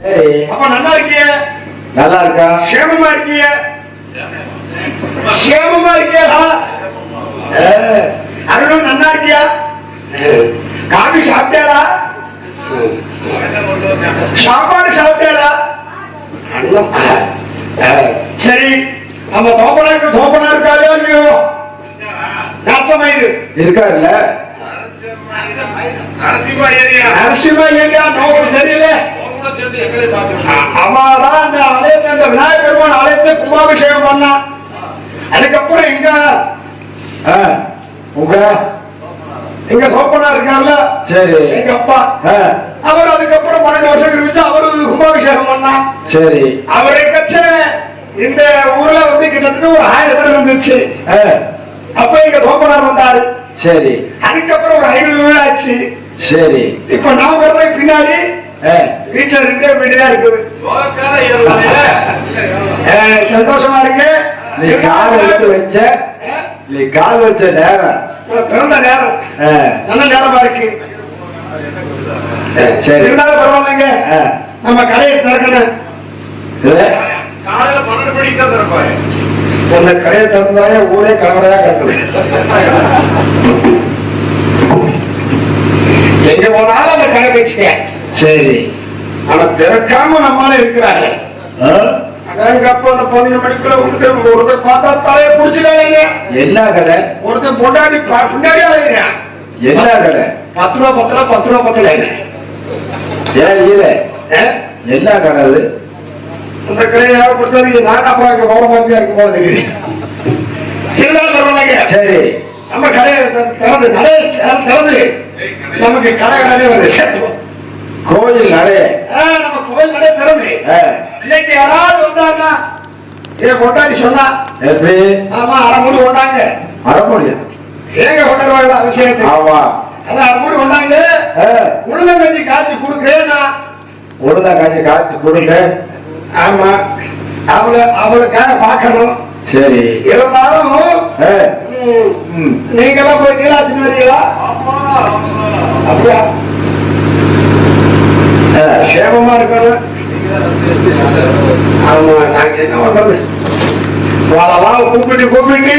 அப்ப நல்லா இருக்கிய? நல்லா இருக்கா? சேமமா இருக்கிய? சேமமா இருக்கியா? அருளும் நல்லா இருக்கியா? காபி சாப்பிட்டாளா? சாப்பாடு சாப்பிட்டாளா? சரி, நம்ம தோப்பனா இருக்காளோ இல்லையோ? நாசமாயிரு இருக்காருல்ல? நரசிம்மா ஏரியா நோக்கம் தெரியல. அவதான் அந்த ஆலயத்தை, அந்த விநாயகர் பெருமான் ஆலயத்தை கும்பாபிஷேகம் பண்ணா. அதுக்கப்புறம் எங்க சோப்பனா இருக்காருல்ல, சரி, எங்க அப்பா அவர் அதுக்கப்புறம் 12 வருஷம் கழிச்சு அவரு கும்பாபிஷேகம் பண்ணா. சரி, அவரை கட்ச இந்த ஊர்ல வந்து கிட்டத்தட்ட ஒரு 1000 பேர் வந்துச்சு. அப்ப எங்க சோப்பனார் வந்தாரு. சரி, அதுக்கப்புறம் ஒரு 500 பேர் ஆச்சு. சரி, இப்ப நான் வர்றதுக்கு பின்னாடி வீட்டுல 2 வீடுதான் இருக்குது. சந்தோஷமா இருக்கு. நீ கால் வச்ச நேரம் பிறந்த நேரம் நல்ல நேரமா இருக்கு. சரி, இருந்தாலும் பரவாயில்லைங்க, நம்ம கடையை திறக்கணும். காலையில 12 மணிக்கு தான் திறப்பாரு. அந்த கடையை திறந்தாலே ஊரே கலவரையா கிடக்குது. எங்க போனாலும் அந்த கடை வச்சுட்டேன். சரி, ஆனா திறக்காம நம்மளால இருக்கிறாங்க. அப்ப அந்த 12 மணிக்குள்ள ஒருத்தர் பார்த்தா தலையை புடிச்சுக்காங்க. என்ன கடை? ஒருத்தர் பொண்டாடி பின்னாடி அலைகிறான். என்ன கடை? 10 ரூபா 10 ரூபா 10 ரூபா 10 ஏன் இல்ல? என்ன கடை அது? அந்த கடையை பொறுத்தவரைக்கும் நான் அப்புறம் இங்க கௌரவமாக இருக்க போல தெரியுது. இருந்தாலும் பரவாயில்லைங்க. சரி, நம்ம கடையை திறந்து நமக்கு கடை வந்து கோயில் நடைய நம்ம கோயில் நடை திறந்து இன்னைக்கு யாராவது வந்தாங்க இதை கொண்டாடி சொன்னா எப்படி? ஆமா, அரைமூடி கொண்டாங்க. அரைமூடி சேங்க கொண்டாடுவாங்க அபிஷேகத்தை. ஆமா, அதான் அரைமூடி கொண்டாங்க. உளுந்தங்கஞ்சி காய்ச்சி கொடுக்குறேன்னா உளுந்தங்கஞ்சி காய்ச்சி கொடுங்க. ஆமா, அவளுக்காக பார்க்கணும். சரி, இருந்தாலும் நீங்க எல்லாம் போய் நீலாட்சி வரீங்களா? அப்படியா? சேமமா இருக்கணும். ஆமா, நாங்க என்ன பண்றது? வாழலாம் கூப்பிட்டு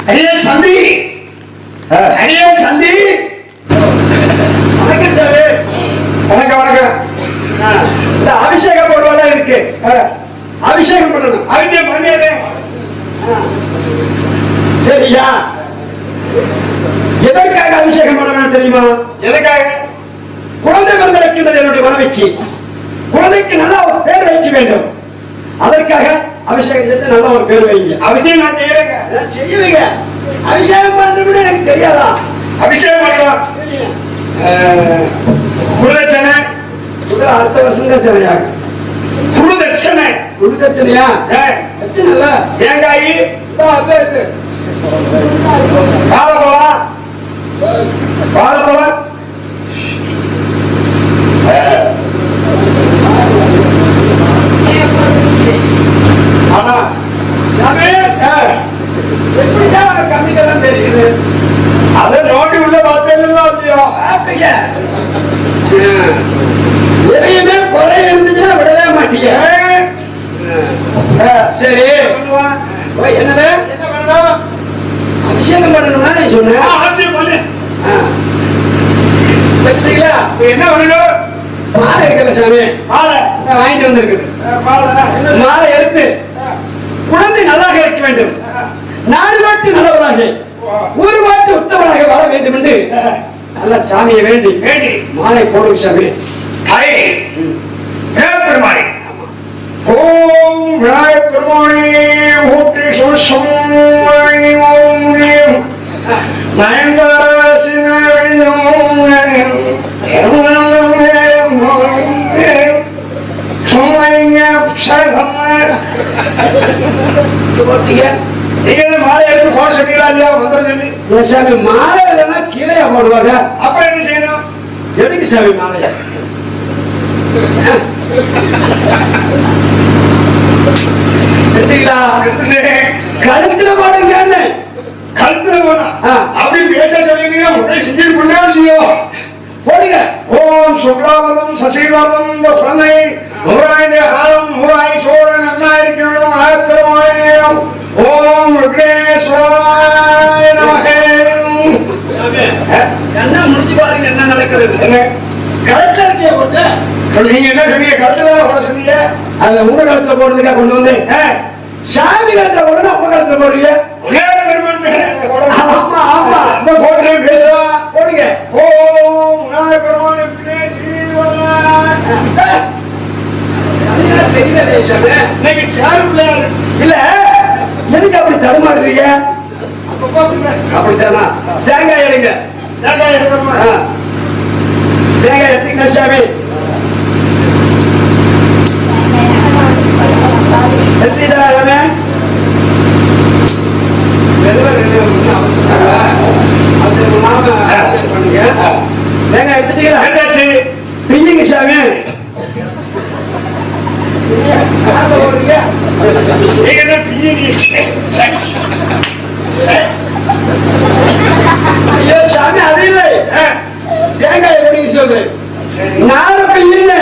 அடியே சந்தி, அடியே சந்தி. வணக்கம் சார். வணக்கம் வணக்கம். இந்த அபிஷேகம் போடுவதா இருக்கு. அபிஷேகம் பண்ணணும். அபிஷேகம் பண்ணியாரு. சரியா? எதற்காக அபிஷேகம் பண்ணணும் தெரியுமா? எதற்காக? குழந்தை பிறந்திருக்கின்றது என்னுடைய மனைவிக்கு. குழந்தைக்கு நல்ல ஒரு பேர் வைக்க வேண்டும். அதற்காக அபிஷேகம் செய்து நல்ல ஒரு பேர் வைங்க. அபிஷேகம் நான் செய்யறேங்க. செய்வீங்க. அபிஷேகம் பண்றது எனக்கு தெரியாதா? அபிஷேகம் பண்ணலாம். குருதட்சணை அடுத்த வருஷம் தான் சரியாக. குருதட்சணை குருதட்சணையா? தட்சணை தேங்காய் வாழைப்பழம் வாழைப்பழம் ஆனா சாமி எப்படிதான் கம்மிதான் தெரியுது. அதை நோண்டி உள்ள பார்த்தீங்க. எதையுமே குறை இருந்துச்சுன்னா விடவே மாட்டீங்க. சரி, என்னது என்ன பண்ணணும்? அபிஷேகம் பண்ணணும்னா நீ சொன்ன. என்ன பண்ணணும்? மாலை இருக்குல்ல சாமி, மாலை வாங்கிட்டு வந்திருக்குது. மாலை எடுத்து குழந்தை நல்லாக இருக்க வேண்டும், 4 வாட்டு நல்லவராக, 1 வாட்டு உத்தமராக வர வேண்டும் என்று நல்ல சாமியை வேண்டி மாலை போடும் சாமி. பெருமானே, ஓம் விநாயகர் பெருமானே ஊட்டி சுசம் மாலை எடுத்து போட சொன்னீங்களா இல்லையா? வந்துடும் சாமி. மாலை இல்லைன்னா கீழே போடுவாங்க. அப்புறம் என்ன செய்யணும்? எதுக்கு சாமி மாலை? கழுத்துல போடுங்க. கழுத்துல போனா அப்படி பேச சொல்லுங்க. முதல் செஞ்சுட்டு பண்ணா இல்லையோ? போடுங்க. ஓம் சுக்லாவதம் சசிவதம் இந்த குழந்தை என்ன முடிச்சு பாருங்க என்ன நடக்கிறது. என்ன கலெக்டருக்கு போட்டு நீங்க என்ன சொன்னீங்க? கழுத்துல போட சொன்னீங்க. அதை உங்க காலத்துல போடுறதுக்காக கொண்டு வந்து சாமி காலத்துல போடுறது உங்க காலத்துல போடுறீங்க. ஆமா ஆமா போடுறேன் பேசுவா போடுங்க. ஓம் விநாயக பெருமானே தெரியல சாமி. இன்னைக்கு சாருக்குள்ள இல்ல எதுக்கு அப்படி தடுமாறுறீங்க? அப்படித்தானா? தேங்காய் எடுங்க. தேங்காய் எடுக்கணுமா? தேங்காய் எடுத்தீங்க சாமி. எடுத்துட்டா தேங்காய் எடுத்துட்டீங்களா? பிஞ்சுங்க சாமி. ஐயோ சாமி அது இல்லை. தேங்காய் எப்படிங்க சொல்லு? நாலு பிஞ்சுங்க.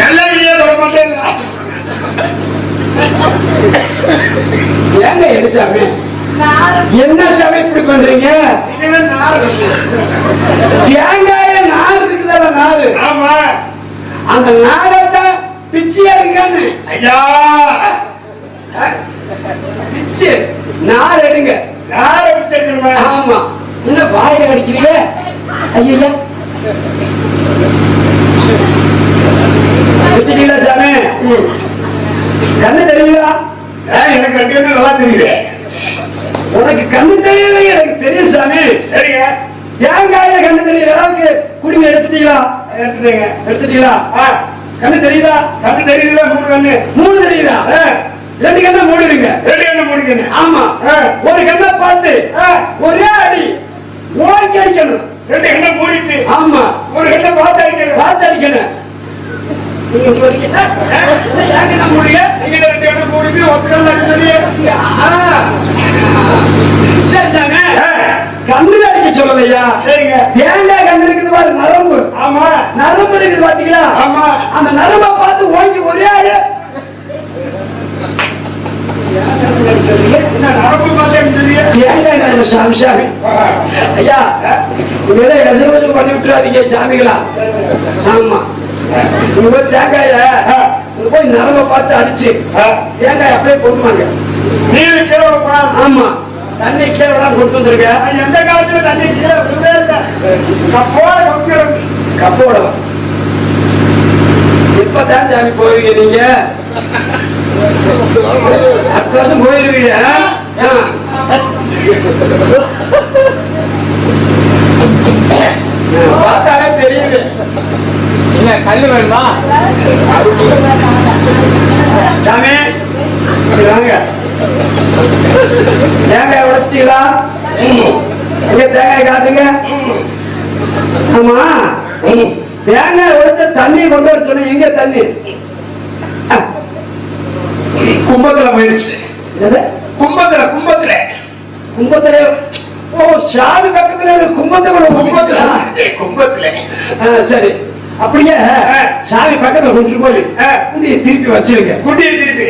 நல்ல வீடியோ தொட மாட்டேன். ஏங்க எது சாமி? என்ன சாமி இப்படி பண்றீங்க? தேங்காயில நார் இருக்குதா? நாரு. ஆமா. அந்த நாரத்தை பிச்சு எடுங்கன்னு. ஐயா பிச்சு நார் எடுங்க. யார விட்டுருக்கணுமா? ஆமா. என்ன வாயில அடிக்கிறீங்க? ஐயா பிச்சுட்டீங்களா சாமி? கண்ணு தெரியுங்களா? எனக்கு ரெண்டு பேரும் நல்லா தெரியுது. உனக்கு கண்ணு தெரியல, எனக்கு தெரியும் சாமி. சரிங்க. தேங்காயில கண்ணு தெரியல அளவுக்கு குடிங்க எடுத்துட்டீங்களா? எடுத்துட்டீங்க. எடுத்துட்டீங்களா? கண்ணு தெரியுதா? கண்ணு தெரியுதா? மூணு கண்ணு. மூணு தெரியுதா? ரெண்டு கண்ணை மூடிடுங்க. ரெண்டு கண்ணு மூடிக்கண்ணு. ஆமா. ஒரு கண்ணை பார்த்து ஒரே அடி ஓடி அடிக்கணும். ரெண்டு கண்ணை மூடிட்டு ஆமா ஒரு கண்ணை பார்த்து அடிக்கணும். பார்த்து அடிக்கணும். நீங்க மூடிங்க. ஏன் கண்ணை மூடிங்க? நீங்க ரெண்டு கண்ணை மூடிட்டு ஒத்து கண்ணு அடிச்சீங்க. சரி சாமி. கண்ணு அடிக்க சொல்லலையா? சரிங்க. தேங்காய் கண்ணு இருக்குது பாரு, நரம்பு. ஆமா. நரம்பு இருக்குது பாத்தீங்களா? ஆமா. அந்த நரம்பை பார்த்து ஓங்கி ஒரே ஆடு. என்ன நரம்பு பார்த்தேன்னு தெரியும். தேங்காய் கண்ணு சாமி சாமி. ஐயா இவங்க எசவசம் பண்ணி விட்டுறாதீங்க சாமிகளா. ஆமா. நீங்க போய் தேங்காய போய் நரம்பை பார்த்து அடிச்சு தேங்காய் அப்படியே கொண்டு வாங்க. நீர் கீழே விடக்கூடாது. ஆமா. தண்ணி கீழே விடாம கொண்டு வந்துருங்க. எந்த காலத்துல தண்ணி கீழே விடவே இல்லை. கப்போட கம்பிக்கிறது. கப்போட எப்பதான் சாமி போவீங்க நீங்க? அடுத்த வருஷம் போயிருவீங்க. பார்த்தாலே தெரியுது. என்ன கல்லு வேணுமா? சாமி வாங்க. தேங்காய் உடைச்சிட்டீங்களா? எங்க தேங்காய் காட்டுங்க. ஆமா. தேங்காய் உடைச்ச தண்ணி கொண்டு வர சொன்ன. எங்க தண்ணி? கும்பத்துல போயிடுச்சு. கும்பத்துல கும்பத்துல கும்பத்துல. ஓ சாமி பக்கத்துல கும்பத்துல கும்பத்துல கும்பத்துல. சரி. அப்படியே சாமி பக்கத்துல கொண்டு போய் குண்டியை திருப்பி வச்சிருங்க. குண்டியை திருப்பி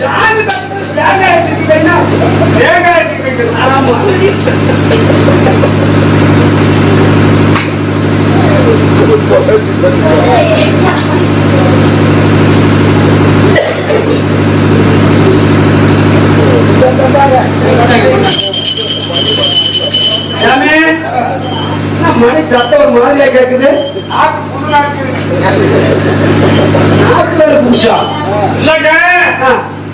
சாமி பக்கத்துல தேங்காய் திருப்பிங்கன்னா தேங்காய் திருப்பி. ஆமா. சாமி மணி சத்தம் ஒரு மாதிரியா கேக்குது. நாக்குல புதுசா இல்லங்க.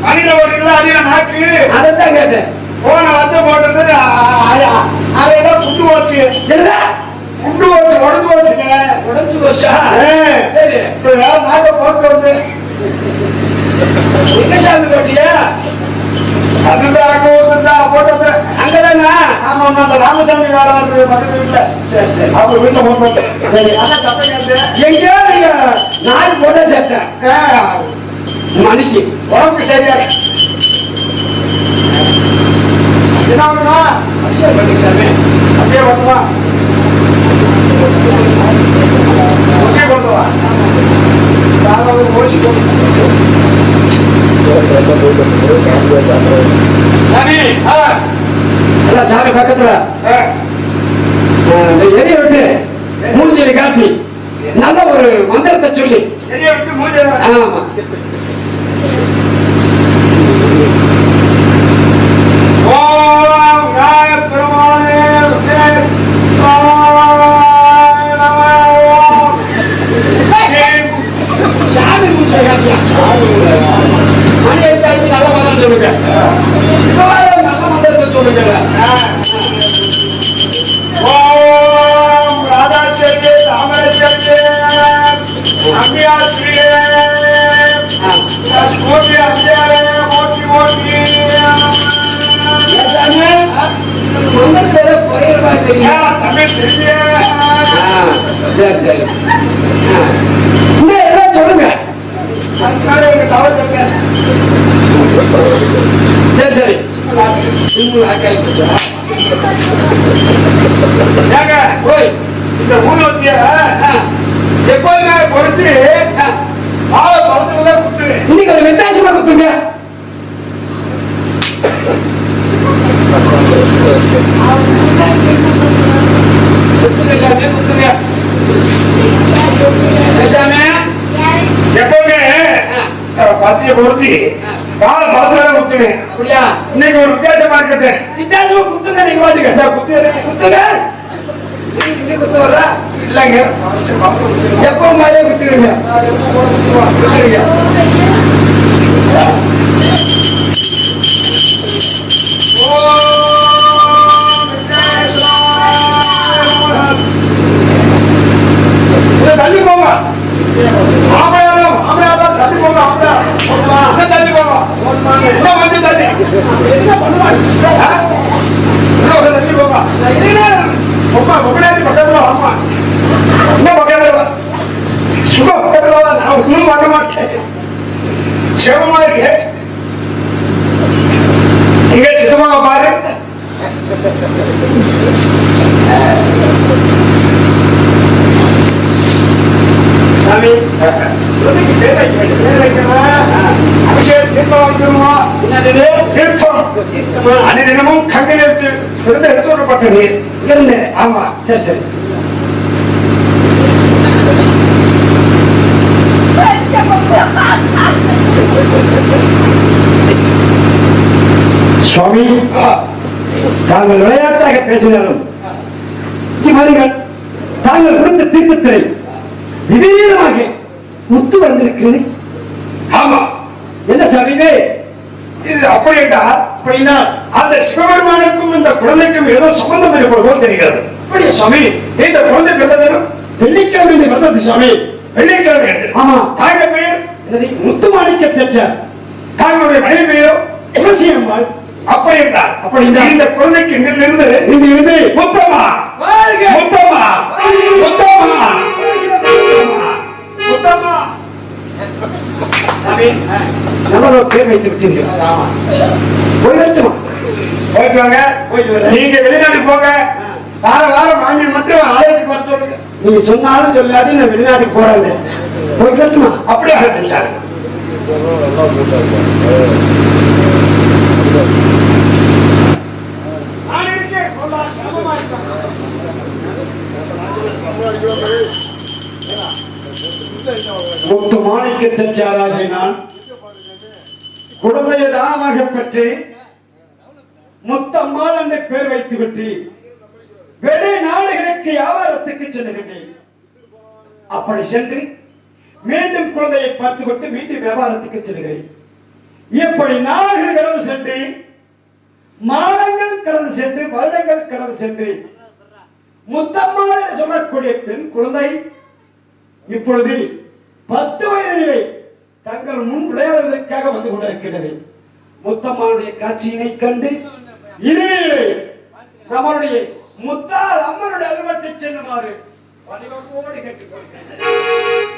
மனித ஓடுங்களா? அதிக நாக்கு. அதான் கேட்டேன். போன வருஷம் போட்டது அதான் குண்டு போச்சு. குண்டு போச்சு. உடஞ்சு போச்சுங்க. உடஞ்சு போச்சா? சரி. இப்ப வேற நாக்க போட்டு வந்து எங்க சாமி போட்டியா? அதுதான் அங்க ஒருத்தர் போட்டது. அங்கதானா? ஆமா ஆமா. அந்த ராமசாமி வேலை வந்து பக்கத்து வீட்டுல. சரி சரி. அவங்க வீட்டுல போட்டு. சரி. அதான் சத்தம் கேட்டு எங்கேயோ நீங்க நாய் போட்டா சேர்த்தேன் மணிக்கு. உடம்புக்கு சரியா என்ன பண்ணுமா? அபிஷேகம் பண்ணி சாமி. அப்படியே பண்ணுமா? ஓகே கொண்டு வா. ஓசி சாமி அதான் சாமி பக்கத்துல இந்த எரிய விட்டு மூஞ்சில காட்டி நல்ல ஒரு மந்திரத்தை சொல்லி எரிய விட்டு மூஞ்சி ஆமா ஓம் ராய பெருமானே சாமி மூஞ்சில காட்டியா மணி எடுத்து நல்ல மந்திரம் சொல்லுங்க நல்ல மந்திரத்தை சொல்லுங்க ஓம் ராதா செல்வே தாமரை செல்வே அம்பியா ஸ்ரீயே கோபி அம்பியாரே மோட்டி மோட்டி மந்திரத்தை குறையமா தெரியும் தமிழ் செல்வியே சரி சரி எல்லாம் சொல்லுங்க அதுக்காக எங்க தவறு கேட்டேன் சரி சரி ஏங்க போய் இந்த ஊர்வத்திய எப்போதுமே பொறுத்து ஆளை பழத்துலதான் குத்துவேன் இன்னைக்கு ஒரு வித்தியாசமா குத்துங்க குத்துங்க பேசாம எப்பவுமே பத்திய பொருத்தி ஆளை பழத்துலதான் குத்துவேன் அப்படியா இன்னைக்கு ஒரு வித்தியாசமா இருக்கட்டும் வித்தியாசமா குத்துங்க நீங்க பாத்துக்க இந்த குத்தியறேன் குத்துங்க நீங்க குத்து வர்றா இல்லைங்க எப்போ மாதிரியே குத்துருங்க குத்துருங்க தள்ளி போங்க ஆமையாலும் ஆமையாலும் தள்ளி போங்க ஆமையா தள்ளி போங்க இன்னும் வந்து தள்ளி என்ன பண்ணுவாங்க தள்ளி போங்க அம்மா பொங்கலாட்டி பக்கத்துல அம்மா இன்னும் பக்கத்துல சும்மா பக்கத்துல நான் ஒன்றும் பண்ண மாட்டேன் சிவமா இருக்கு இங்க சித்தமாக பாரு சாமி அபிஷேகம் தீர்த்தம் வாங்கிடுமா தீர்த்தம் அனுதினமும் கங்கையில் எடுத்து விடப்பட்ட நீர் இருந்து ஆமா சரி சரி சுவாமி தாங்கள் விளையாட்டாக பேசினாலும் இவர்கள் தாங்கள் கொடுத்த தீர்த்தத்தை விதீனமாக முத்து வந்திருக்கிறது ஆமா என்ன சாமி இது இது அப்படின்னா அப்படின்னா அந்த சிவபெருமானுக்கும் இந்த குழந்தைக்கும் ஏதோ சம்பந்தம் இருப்பது போல் தெரிகிறது அப்படியே சுவாமி இந்த குழந்தை பிறந்த நேரம் வெள்ளிக்கிழமை வந்தது சுவாமி வெள்ளிக்கிழமை என்று. ஆமா தாங்கள் பெயர் என்னது முத்துமாணிக்க செச்சார் தாங்களுடைய மனைவி பெயரோ துளசி அம்மாள் அப்படி என்றார் அப்படின்னா இந்த குழந்தைக்கு இங்கிருந்து இங்க இருந்து முத்தமா வாழ்க முத்தமா முத்தமா முத்தமா சாமி நல்ல ஒரு பேர் வைத்து விட்டீர்கள் போய் வரட்டுமா போயிட்டு வாங்க போயிட்டு வரேன். நீங்க வெளிநாட்டுக்கு போங்க வாரம் வாங்கி மட்டும் ஆலயத்துக்கு வர சொல்லுங்க நீங்க சொன்னாலும் சொல்லாட்டி நான் வெளிநாட்டுக்கு போறேன் போய் வரட்டுமா அப்படியே ஆகட்டும் சார் நான் இருக்கேன் கொள்ளா சிரமமா இருக்கேன் முத்து மாணிக்க செச்சாராகிய நான் குழந்தையை தானமாக பெற்று முத்தம்மாள் என்ற பெயர் வைத்து விட்டு வெளி நாடுகளுக்கு வியாபாரத்துக்கு செல்லுகின்றேன். அப்படி சென்று மீண்டும் குழந்தையை பார்த்துவிட்டு மீண்டும் வியாபாரத்துக்கு செல்கிறேன். இப்படி நாடுகள் கடந்து சென்று மாதங்கள் கடந்து சென்று வருடங்கள் கடந்து சென்று முத்தம்மாள் என்று சொல்லக்கூடிய பெண் குழந்தை இப்பொழுது 10 வயதிலே தங்கள் முன் விளையாடுவதற்காக வந்து கொண்டிருக்கிறது. முத்தம்மாளுடைய காட்சியினை கண்டு இனியிலே நம்மளுடைய முத்தால் அம்மனுடைய அலுவலகத்தை செல்லுமாறு பணிவோடு கேட்டுக்கொள்கிறேன்.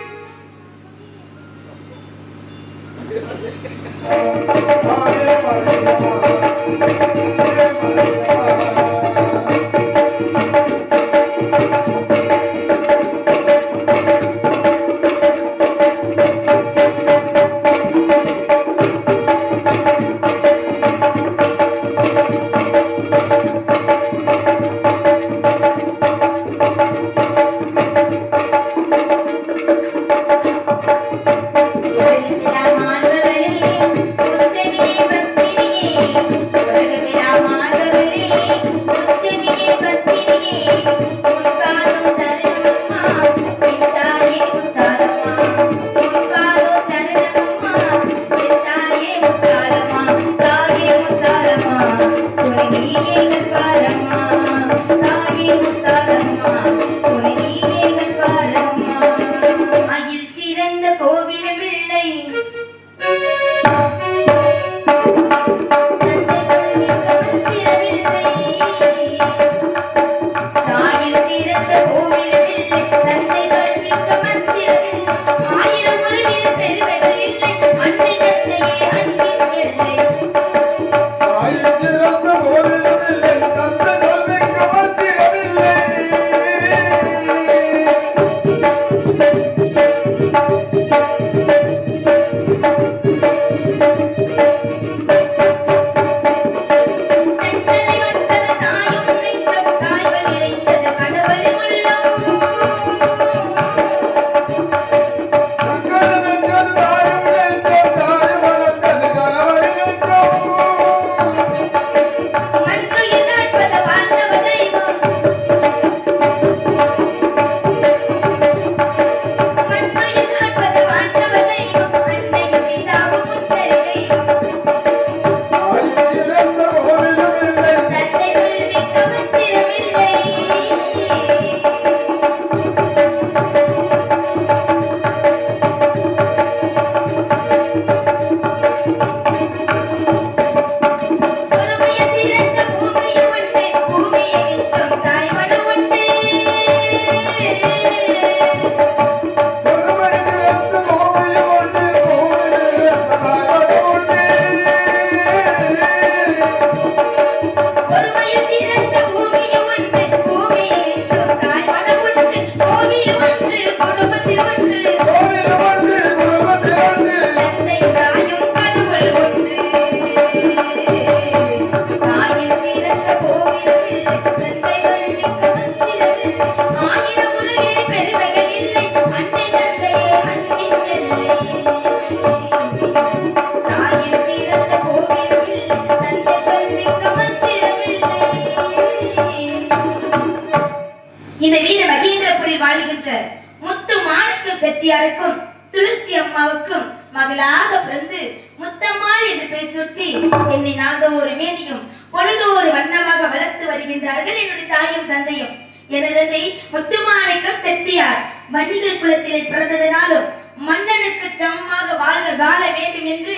செட்டியாருக்கும் துளசி அம்மாவுக்கும் மகளாக பிறந்து முத்தம்மா என்று பேசுட்டி என்னை நாள்தோறு மேனியும் பொழுதோறு வண்ணமாக வளர்த்து வருகின்றார்கள் என்னுடைய தாயும் தந்தையும். எனது தந்தை முத்துமாணிக்கம் செட்டியார் வணிகர் குலத்திலே பிறந்ததினாலும் மன்னனுக்கு சமமாக வாழ வேண்டும் என்று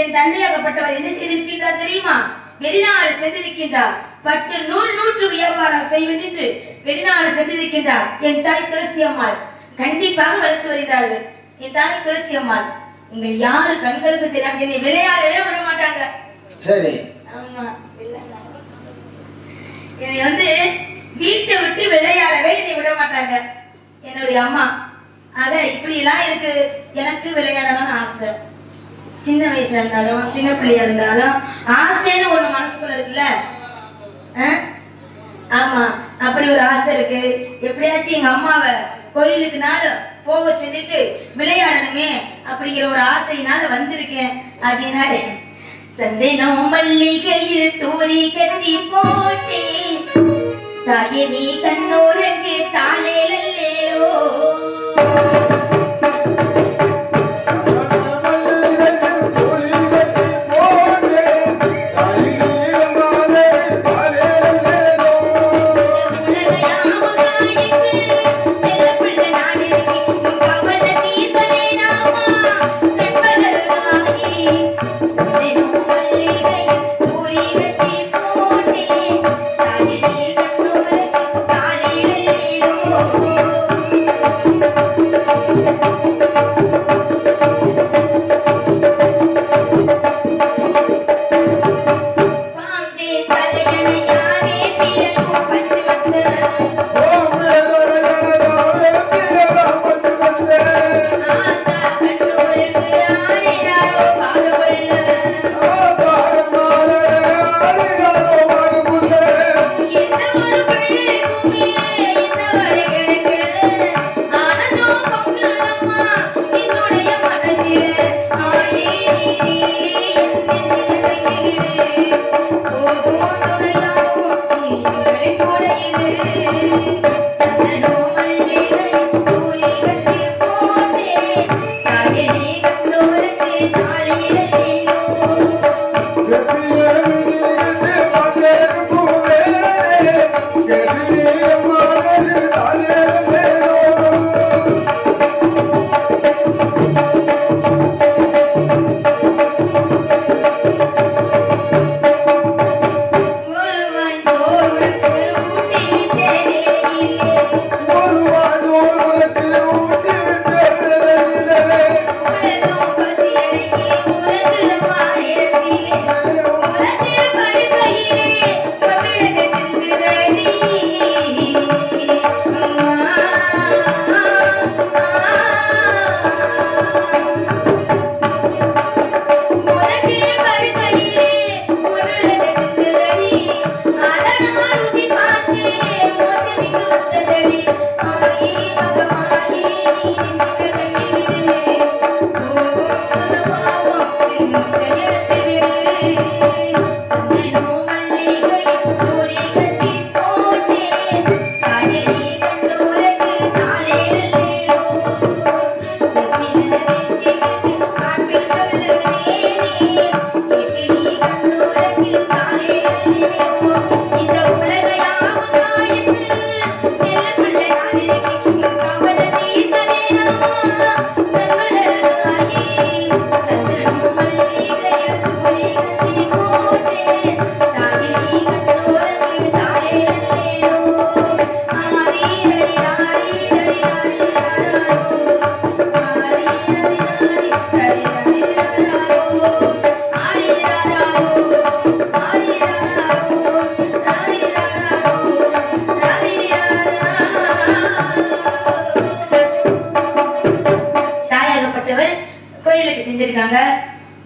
என் தந்தையாகப்பட்டவர் என்ன செய்திருக்கின்றார் தெரியுமா? வெளிநாடு சென்றிருக்கின்றார். பட்டு நூற்று வியாபாரம் செய்வேன் என்று வெளிநாடு சென்றிருக்கின்றார். என் தாய் துளசி அம்மாள் கண்டிப்பாக வளர்த்து வருகிறார்கள். என் தாய் துளசி அம்மாள் உங்க யாரு கண்களுக்கு தெரியாம என்னை விளையாடவே விட மாட்டாங்க. சரி. ஆமா, என்னை வீட்டை விட்டு விளையாடவே என்னை விட மாட்டாங்க என்னுடைய அம்மா. ஆக இப்படி எல்லாம் இருக்கு. எனக்கு விளையாடணும்னு ஆசை. சின்ன வயசுல இருந்தாலும் சின்ன பிள்ளையா இருந்தாலும் ஆசைன்னு ஒண்ணு மனசுக்குள்ள இருக்குல்ல. ஆமா, அப்படி ஒரு ஆசை இருக்கு. எப்படியாச்சும் எங்க அம்மாவை கோயிலுக்குனாலும் போக சொல்லிட்டு விளையாடணுமே அப்படிங்கிற ஒரு ஆசையினால வந்திருக்கேன். அதனால சந்தனம் மல்லிகையில் தூரி கட்டி போட்டேன் தாயே நீ கண்ணோரங்கு தாளேலோ.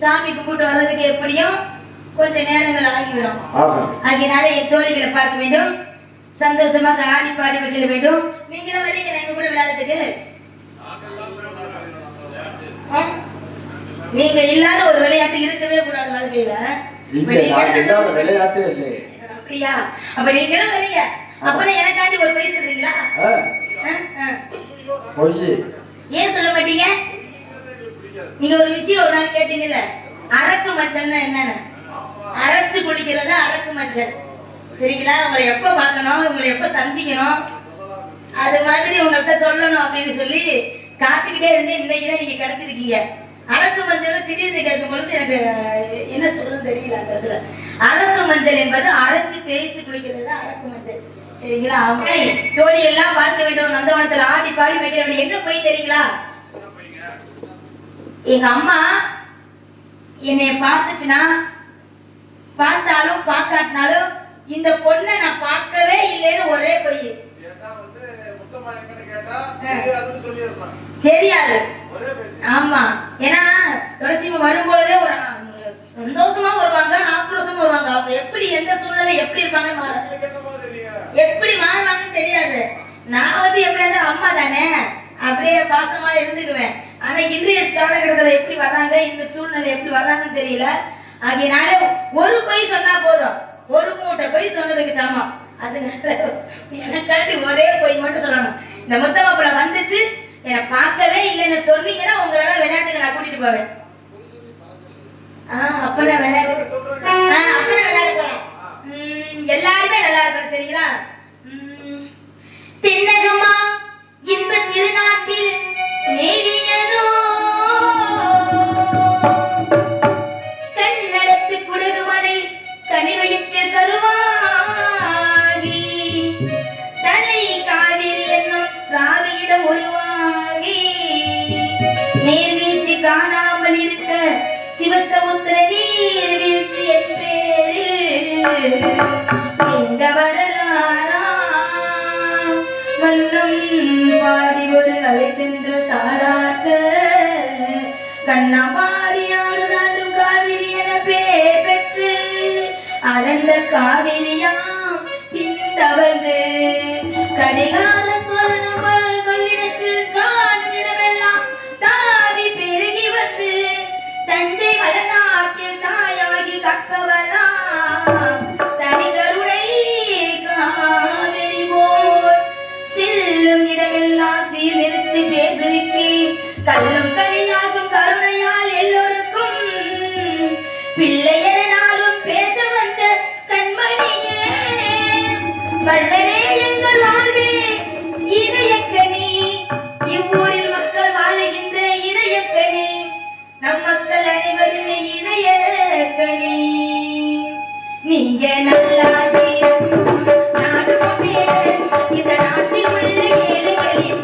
சாமி கும்பிட்டு வர்றதுக்கு எப்படியும் கொஞ்ச நேரங்கள் ஆகிவிடும். அதனால என் தோழிகளை பார்க்க வேண்டும், சந்தோஷமாக ஆடி பாடி வைக்க வேண்டும். நீங்களும் வரீங்க எங்க கூட விளையாடுறதுக்கு? நீங்க இல்லாத ஒரு விளையாட்டு இருக்கவே கூடாது வாழ்க்கையில. விளையாட்டு இல்லை. அப்படியா? அப்ப நீங்களும் வரீங்க. அப்ப எனக்காண்டி ஒரு பை சொல்றீங்களா? ஏன் சொல்ல மாட்டீங்க? நீங்க ஒரு விஷயம் ஒரு நாள் கேட்டீங்கல்ல, அரக்கு மஞ்சள்னா என்னன்னு. அரைச்சு குளிக்கிறது அரக்கு மஞ்சள். சரிங்களா? உங்களை எப்ப பார்க்கணும், உங்களை எப்ப சந்திக்கணும், அது மாதிரி உங்கள்கிட்ட சொல்லணும் அப்படின்னு சொல்லி காத்துக்கிட்டே இருந்து இன்னைக்குதான் நீங்க கிடைச்சிருக்கீங்க. அரக்கு மஞ்சள் திடீர்னு கேட்கும் பொழுது எனக்கு என்ன சொல்றதுன்னு தெரியல. அந்த இடத்துல அரக்கு மஞ்சள் என்பது அரைச்சு தேய்ச்சி குளிக்கிறது அரக்கு மஞ்சள். சரிங்களா? தோழி எல்லாம் பார்க்க வேண்டும். நந்தவனத்துல ஆடி பாடி வைக்கிற எங்க போய் தெரியுங்களா? எங்க அம்மா என்னைய பார்த்துச்சுன்னா, பார்த்தாலும் பார்க்காட்டினாலும் இந்த பொண்ணை நான் பார்க்கவே இல்லைன்னு ஒரே பொய். தெரியாது. ஆமா, ஏன்னா துளசிமா வரும்பொழுதே ஒரு சந்தோஷமா வருவாங்க, ஆக்ரோஷமா வருவாங்க. அவங்க எப்படி எந்த சூழ்நிலை எப்படி இருப்பாங்க, எப்படி மாறுவாங்கன்னு தெரியாது. நான் வந்து எப்படி இருந்தாலும் அம்மா தானே, அப்படியே பாசமா இருந்துக்குவேன். ஆனா இன்றைய காலகட்டத்துல எப்படி வர்றாங்க, இந்த சூழ்நிலை எப்படி வர்றாங்கன்னு தெரியல. ஆகையினால ஒரு பொய் சொன்னா போதும், ஒரு மூட்டை பொய் சொன்னதுக்கு சமம். அதனால எனக்காண்டி ஒரே பொய் மட்டும் சொல்லணும். இந்த முத்தமாப்பிள்ள வந்துச்சு, என்னை பார்க்கவே இல்லைன்னு சொன்னீங்கன்னா உங்களால விளையாட்டுக்கு நான் கூட்டிட்டு போவேன். அப்பதான் விளையாட்டு போலாம். எல்லாருமே நல்லா இருக்கணும். சரிங்களா? தென்னகமா இந்த திருநாட்டில் மேலியதோ கண்ணடத்து குடுகுமலை கனிவயிற்று கருவாகி தலை காவிரி என்னும் ராவியிடம் உருவாகி நீர்வீழ்ச்சி காணாமல் இருக்க சிவசமுத்திர நீர்வீழ்ச்சி என்பேரில் எங்க வரலாறா மன்னம் பாடி ஒரு அழைத்தென்று தாளாட்ட கண்ணமாரியானதாண்டும் காவிரி என பேர் பெற்று அறந்த காவிரியாம் பிந்தவழ்ந்து கடிகால சோழனமல் கொள்ளிடத்தில் காணும் இடமெல்லாம் தாவி பெருகி வந்து தஞ்சை வளநாட்டில் தாயாகி கற்பவனா தனிகருணை காவிரி போல் செல்லும் இடமெல்லாம் சீர் நிறுத்தி பேர்பிருக்கி கல்லும் கனியாகும் கருணையால் எல்லோருக்கும் பிள்ளையனாலும் பேச வந்த கண்மணியே வல்லரே எங்கள் வாழ்வே இதயக்கனி இவ்வூரில் மக்கள் வாழுகின்ற இதயக்கனி நம் மக்கள் அனைவருமே இதயக்கனி நீங்க நல்லா நாடு கொண்டே இந்த நாட்டில் உள்ள ஏழைகளின்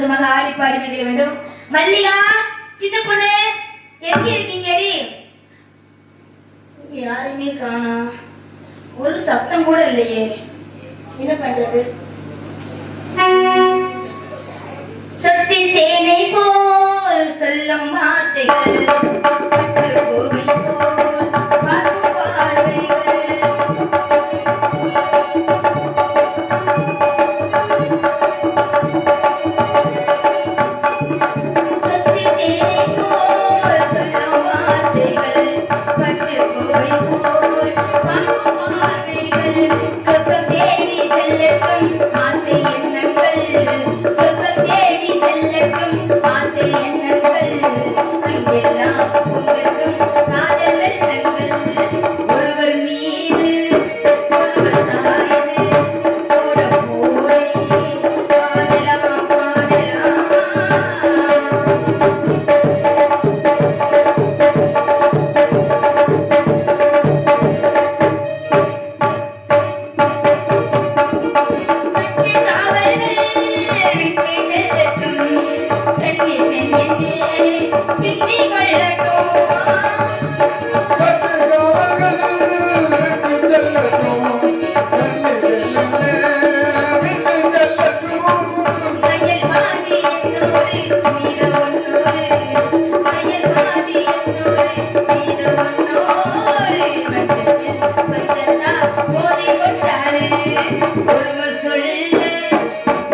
சந்தோஷமாக ஆடி பாடி மகிழ வேண்டும். மல்லிகா, சின்ன பொண்ணு, எங்க இருக்கீங்கடி? யாருமே காணா, ஒரு சத்தம் கூட இல்லையே, என்ன பண்றது? சொட்டி தேனை போல் சொல்லும் வார்த்தைகள், பட்டு கோவை போல் பார்க்கும் பார்வைகள். சொட்டி தேனை போல் சொல்லும் வார்த்தைகள், பட்டு கோவை போல் பார்க்கும் பார்வைகள். சொர்க்கம் தேடி செல்லட்டும் ஆசை எண்ணங்கள், சொர்க்கம் தேடி செல்லட்டும் ஆசை எண்ணங்கள். அங்கெல்லாம் உங்களுக்கும் காதல் வெள்ளங்கள், ஒருவர் மீது ஒருவர் சாய்ந்து ஓட போரை பாடலாம் பாடலாம். ஒருவர் சொல்ல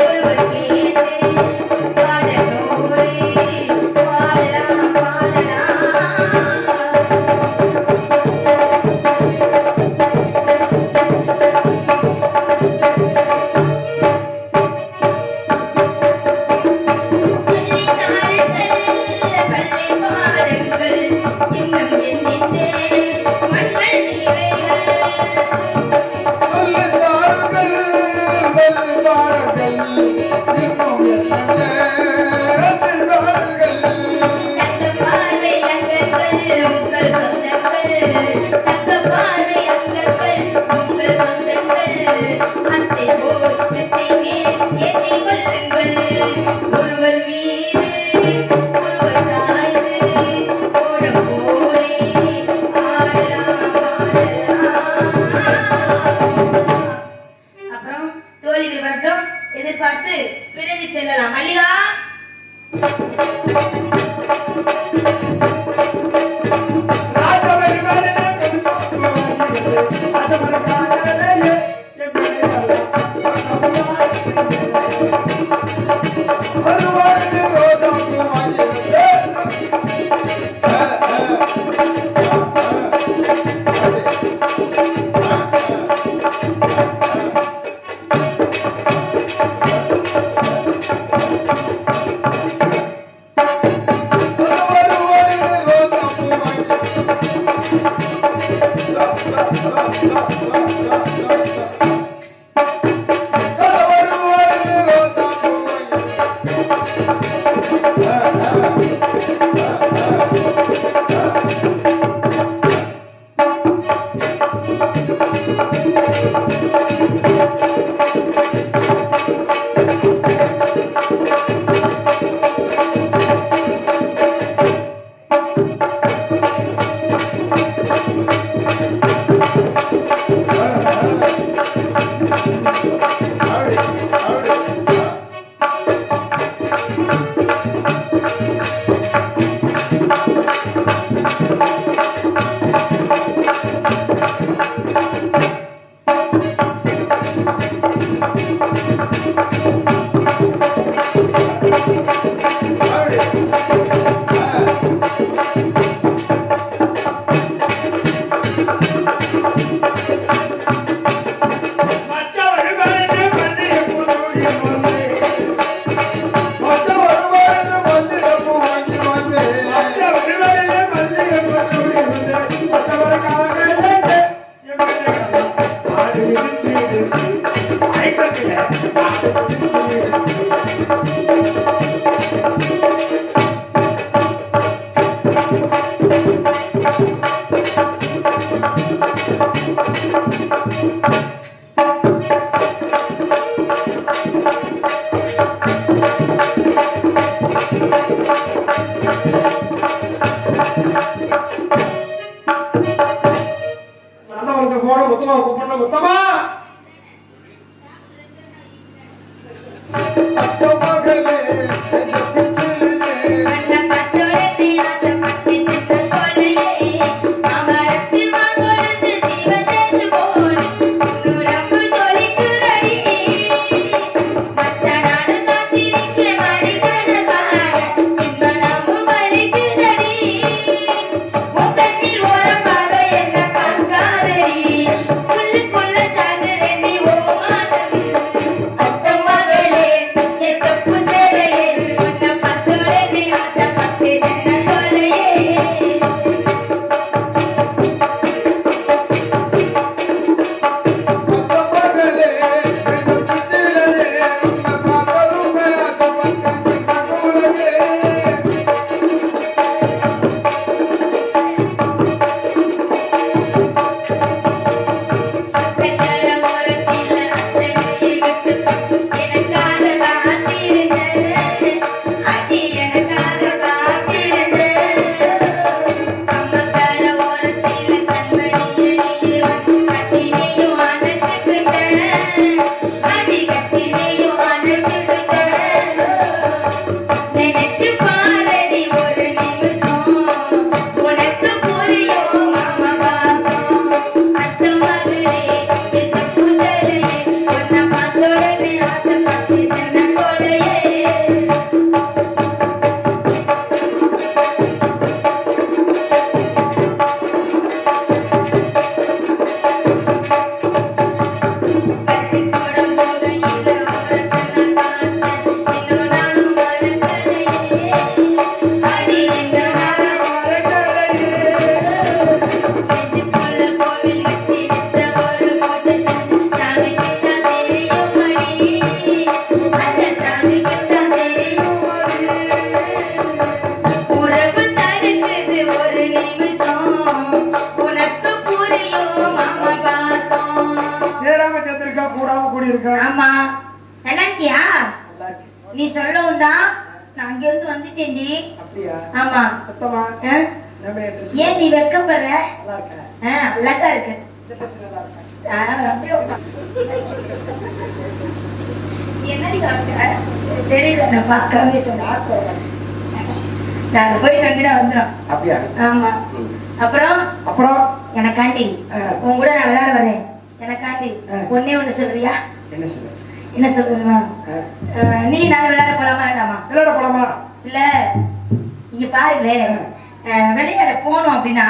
ஒருவர் கேட்டு பாடலோரே பாடலாம் பாடலாம். ஒருவர் மீது ஒருவர் சாய்ந்து ஓட போரே ஆடலாம் பாடலாம். அப்புறம் தோழிகள் வரட்டும், எதிர்பார்த்து பிறகு செல்லலாம். மல்லிகா, முத்தமா கூப்பிடணும். முத்தமா ஆமா நல்லா இருக்கியா? நீ சொல்லவும் தான் நான் அங்க இருந்து வந்துட்டேன்டி. அப்படியா? ஆமா. சுத்தமா ஏன் நீ வெக்கப்படுற? அழகா இருக்கு. என்னடி காமிச்ச? தெரியல, நான் பார்க்கவே சொன்னேன். நான் போய் தங்கிட வந்துடும். அப்படியா? ஆமா. அப்புறம் அப்புறம் எனக்காண்டி உன் கூட நான் விளையாட வரேன். எனக்காண்டி ஒன்னே ஒண்ணு சொல்றியா? என்ன சொல்ற? என்ன சொல்றா? நீ நான் விளையாட போலாமா வேண்டாமா? விளையாட போலாமா? இல்ல இங்க பாருங்களே, விளையாட போனோம் அப்படின்னா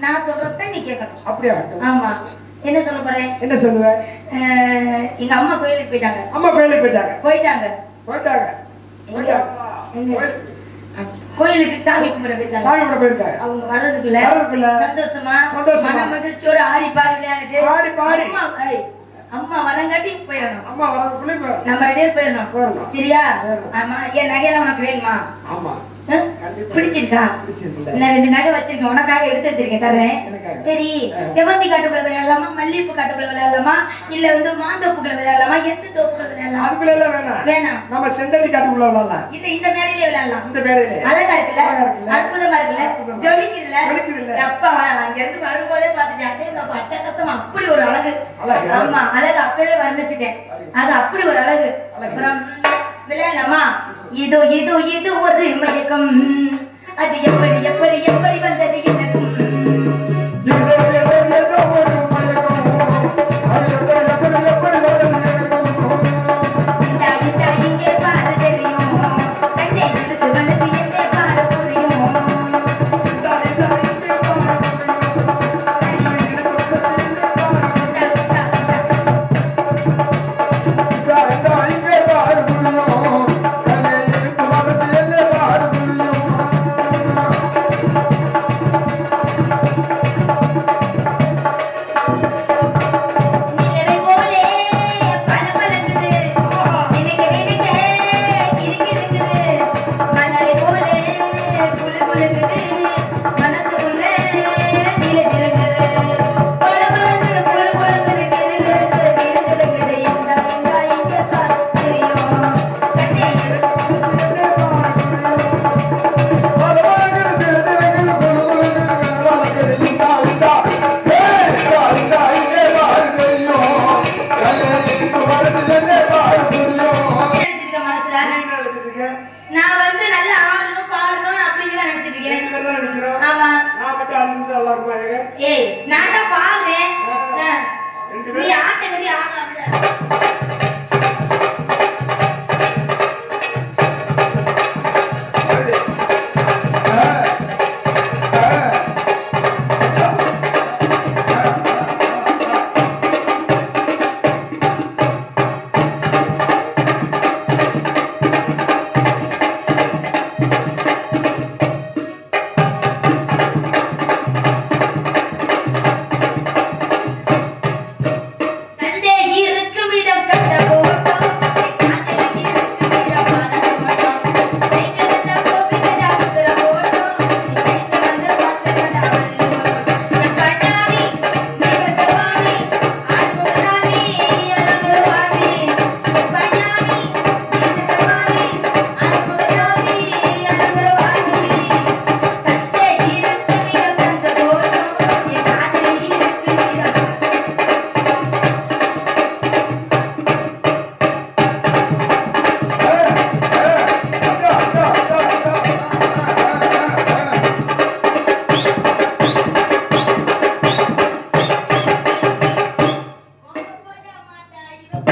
நான் சொல்றத நீ கேட்கணும். அப்படியா? ஆமா. என்ன சொல்ல போறேன்? என்ன சொல்லுவ? எங்க அம்மா கோயிலுக்கு போயிட்டாங்க. அம்மா கோயிலுக்கு போயிட்டாங்க. போயிட்டாங்க. கோயிலுக்கு சாமி கும்பிட போயிட்டாங்க. சாமி கும்பிட போயிட்டாங்க. அவங்க வர்றதுக்குள்ள சந்தோஷமா மன மகிழ்ச்சியோட ஆடி பாடி விளையாடிட்டு அம்மா வரங்காட்டி போயிடணும். அம்மா வரதுக்குள்ள நம்ம ரெடியா போயிடணும். சரியா? ஆமா. என் நகையெல்லாம் உனக்கு வேணுமா? ஆமா. பிடிச்சிருக்கா? நான் 2 நகை வச்சிருக்கேன், உனக்காக எடுத்து வச்சிருக்கேன், தரேன். சரி, செவந்தி காட்டுக்குள்ள விளையாடலாமா, மல்லிகைப்பூ காட்டுக்குள்ள விளையாடலாமா, இல்ல மாந்தோப்புக்குள்ள விளையாடலாமா, எந்த தோப்புக்குள்ள விளையாடலாம்? அதுக்குள்ள எல்லாம் வேணாம். நம்ம செந்தடி காட்டுக்குள்ள விளையாடலாம். இல்ல இந்த மேடையிலே விளையாடலாம். இந்த மேடையிலே அழகா இருக்குல்ல, அற்புதமா இருக்குல்ல, ஜொலிக்குதுல்ல. அப்பா அங்க இருந்து வரும்போதே பாத்துட்டேன், அதே நம்ம அட்டகாசமா அப்படி ஒரு அழகு. ஆமா, அழகு அப்பவே வர்ணிச்சுட்டேன். அது அப்படி ஒரு அழகு. அப்புறம் விளையாடலாமா? இதோ இதோ இது ஒரு மயக்கம், அது எப்படி எப்படி எப்படி வந்தது எனக்கும். இங்கே பாட தெரியும், கண்ணே எடுத்து வளர்த்து என்னே பாட புரியும். நல்லா இருக்குமா ஏங்க? ஏய் நான் தான் பாடுறேன். ரெண்டு நீ பேரும் ஆட்டங்கடி ஆடுறாங்க. தந்தை இருக்கும் இடம் கண்ட போட்டோம். காதல் இருக்கும் இடம் மனது மட்டும். கைக்கு வந்த போகுதடா உசுர போட்டோம். கைக்கு வந்த பார்த்தடா வள்ளுவம். கண்ணாடி தேவசவாணி ஆத்மராணி அழகுவாணி. கண்ணாடி தேவசவாணி ஆத்மராணி அழகுவாணி. தந்தை இருக்கும் இடம் கண்ட போட்டோம். காதல் இருக்கும் இடம் போட மாட்டா இவ